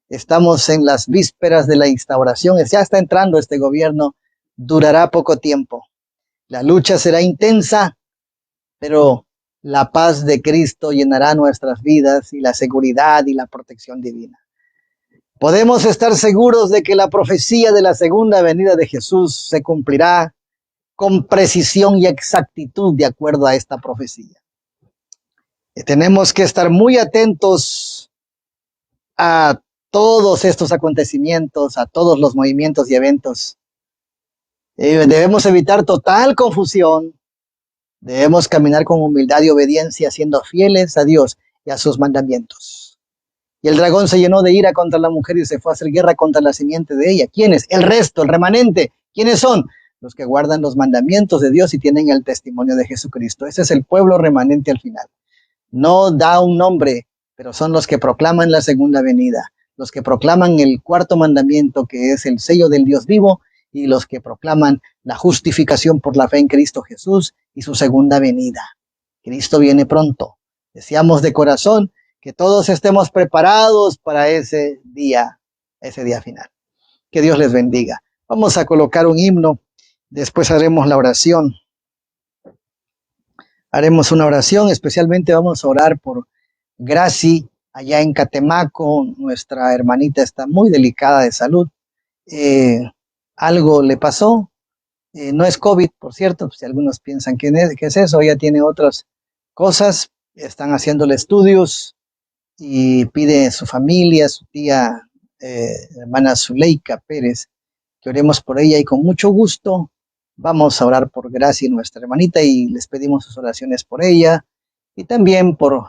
estamos en las vísperas de la instauración. Ya está entrando este gobierno, durará poco tiempo. La lucha será intensa, pero la paz de Cristo llenará nuestras vidas y la seguridad y la protección divina. Podemos estar seguros de que la profecía de la segunda venida de Jesús se cumplirá con precisión y exactitud de acuerdo a esta profecía. Tenemos que estar muy atentos a todos estos acontecimientos, a todos los movimientos y eventos. Debemos evitar total confusión. Debemos caminar con humildad y obediencia, siendo fieles a Dios y a sus mandamientos. Y el dragón se llenó de ira contra la mujer y se fue a hacer guerra contra la simiente de ella. ¿Quiénes? El resto, el remanente. ¿Quiénes son? Los que guardan los mandamientos de Dios y tienen el testimonio de Jesucristo. Ese es el pueblo remanente al final. No da un nombre, pero son los que proclaman la segunda venida, los que proclaman el cuarto mandamiento, que es el sello del Dios vivo, y los que proclaman la justificación por la fe en Cristo Jesús y su segunda venida. Cristo viene pronto. Deseamos de corazón que todos estemos preparados para ese día final. Que Dios les bendiga. Vamos a colocar un himno, después haremos la oración. Haremos una oración, especialmente vamos a orar por Graci, allá en Catemaco. Nuestra hermanita está muy delicada de salud. Algo le pasó. No es COVID, por cierto, si algunos piensan que es eso, ella tiene otras cosas. Están haciéndole estudios y pide a su familia, su tía, hermana Zuleika Pérez, que oremos por ella, y con mucho gusto vamos a orar por Gracia, nuestra hermanita, y les pedimos sus oraciones por ella y también por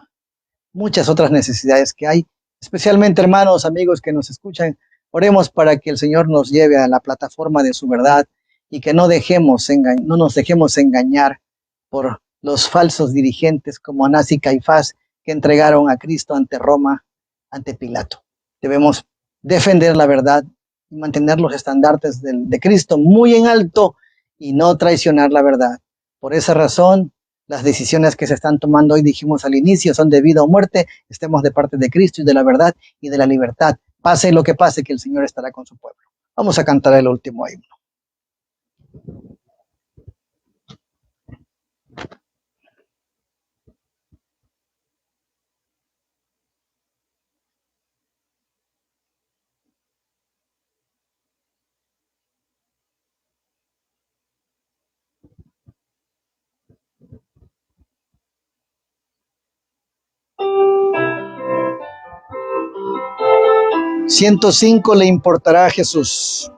muchas otras necesidades que hay, especialmente hermanos, amigos que nos escuchan. Oremos para que el Señor nos lleve a la plataforma de su verdad y que no nos dejemos engañar por los falsos dirigentes como Anás y Caifás, que entregaron a Cristo ante Roma, ante Pilato. Debemos defender la verdad y mantener los estandartes de Cristo muy en alto y no traicionar la verdad. Por esa razón, las decisiones que se están tomando hoy, dijimos al inicio, son de vida o muerte. Estemos de parte de Cristo y de la verdad y de la libertad. Pase lo que pase, que el Señor estará con su pueblo. Vamos a cantar el último himno. ...105 le importará a Jesús.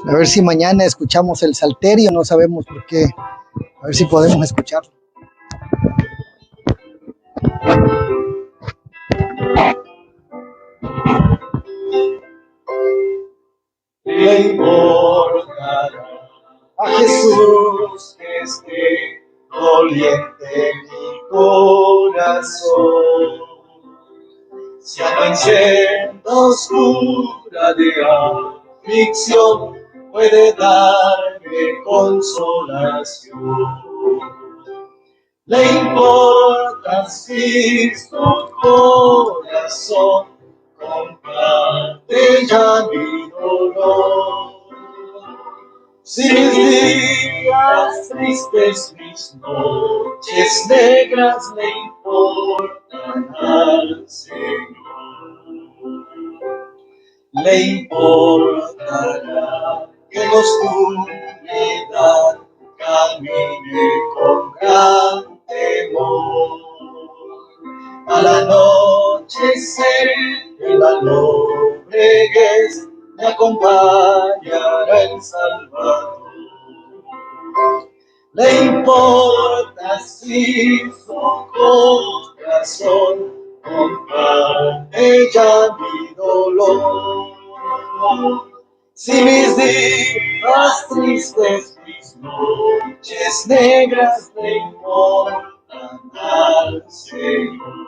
A ver si mañana escuchamos el salterio, no sabemos por qué. A ver si podemos escucharlo. Le importará a Jesús que esté doliente mi corazón. Si amaneciendo oscura de aflicción puede darme consolación. Le importa si su corazón comparte ya mi dolor. Si mis días tristes, mis noches negras le importan al Señor. Le importará que en oscuridad camine con gran temor. Al anochecer en la lobreguez me acompañará el Salvador. Le importa si su corazón comparte ya mi dolor. Si mis días tristes, mis noches negras le importan al Señor.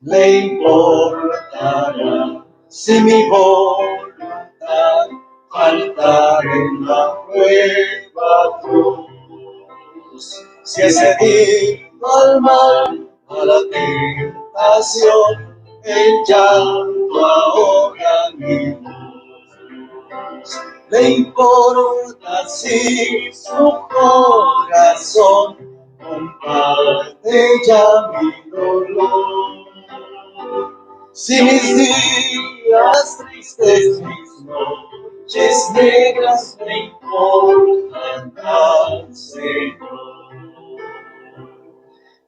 Le importará si mi voluntad faltar en la prueba cruz. Si he cedido al mal, a la tentación, el llanto ahoga mi voz. Le importa si su corazón comparte ya mi dolor. Si mis días tristes, mis noches negras me importan al Señor.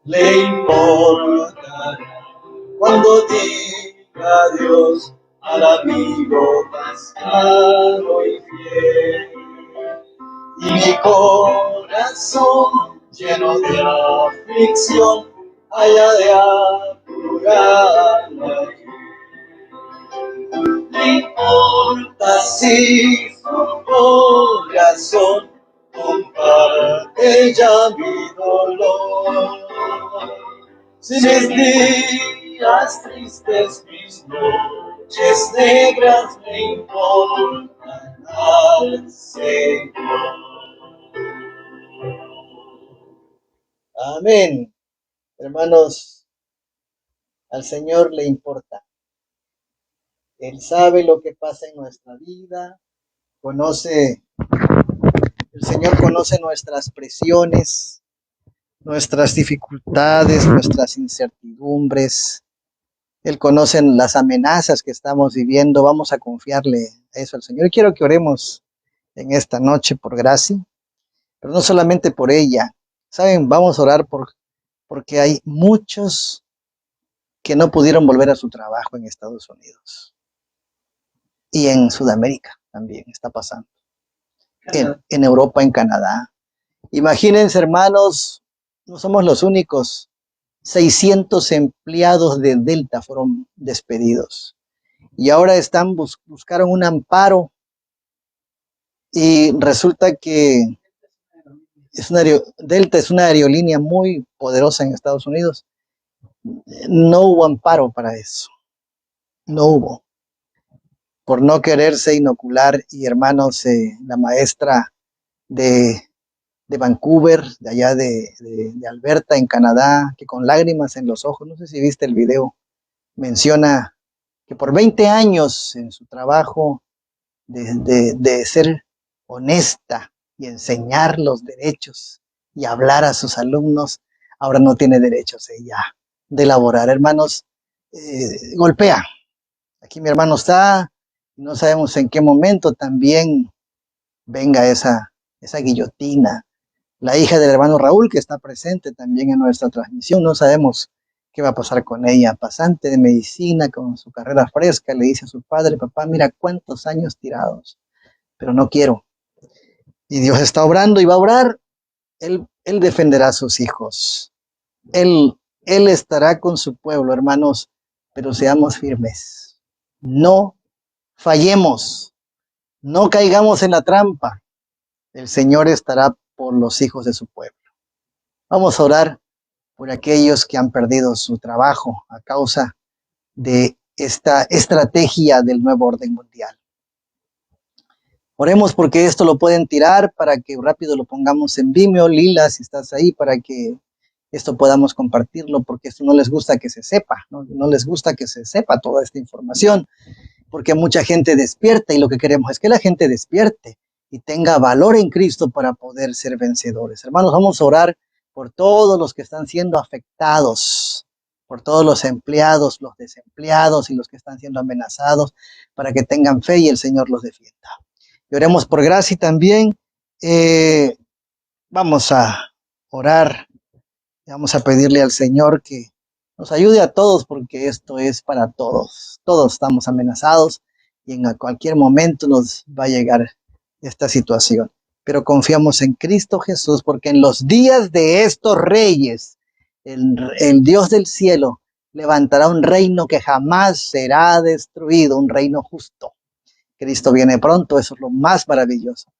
Le importará cuando diga adiós al amigo más caro y fiel. Y mi corazón lleno de aflicción haya de apurar la hiel. No importa si su corazón comparte ya mi dolor. Si mis días tristes, mis noches negras me importan al Señor. Amén. Hermanos, al Señor le importa. Él sabe lo que pasa en nuestra vida, el Señor conoce nuestras presiones, nuestras dificultades, nuestras incertidumbres. Él conoce las amenazas que estamos viviendo. Vamos a confiarle eso al Señor. Y quiero que oremos en esta noche por Gracie, pero no solamente por ella. Saben, vamos a orar porque hay muchos que no pudieron volver a su trabajo en Estados Unidos. Y en Sudamérica también está pasando. En Europa, en Canadá. Imagínense, hermanos, no somos los únicos. 600 empleados de Delta fueron despedidos. Y ahora buscaron un amparo. Y resulta que Delta es una aerolínea muy poderosa en Estados Unidos. No hubo amparo para eso. No hubo. Por no quererse inocular. Y hermanos, la maestra de Vancouver, de allá de Alberta, en Canadá, que con lágrimas en los ojos, no sé si viste el video, menciona que por 20 años en su trabajo de ser honesta y enseñar los derechos y hablar a sus alumnos, ahora no tiene derechos ella de laborar. Hermanos, golpea. Aquí mi hermano está, no sabemos en qué momento también venga esa guillotina. La hija del hermano Raúl, que está presente también en nuestra transmisión, no sabemos qué va a pasar con ella. Pasante de medicina, con su carrera fresca, le dice a su padre: papá, mira cuántos años tirados, pero no quiero. Y Dios está obrando y va a obrar. Él defenderá a sus hijos. Él estará con su pueblo, hermanos, pero seamos firmes. No fallemos, no caigamos en la trampa. El Señor estará por los hijos de su pueblo. Vamos a orar por aquellos que han perdido su trabajo a causa de esta estrategia del nuevo orden mundial. Oremos porque esto lo pueden tirar para que rápido lo pongamos en Vimeo. Lila, si estás ahí, para que esto podamos compartirlo, porque esto no les gusta que se sepa, no les gusta que se sepa toda esta información, porque mucha gente despierta y lo que queremos es que la gente despierte y tenga valor en Cristo para poder ser vencedores. Hermanos, vamos a orar por todos los que están siendo afectados, por todos los empleados, los desempleados y los que están siendo amenazados, para que tengan fe y el Señor los defienda. Y oremos por gracia también. Vamos a orar, vamos a pedirle al Señor que nos ayude a todos, porque esto es para todos. Todos estamos amenazados y en cualquier momento nos va a llegar esta situación. Pero confiamos en Cristo Jesús, porque en los días de estos reyes, el Dios del cielo levantará un reino que jamás será destruido, un reino justo. Cristo viene pronto, eso es lo más maravilloso.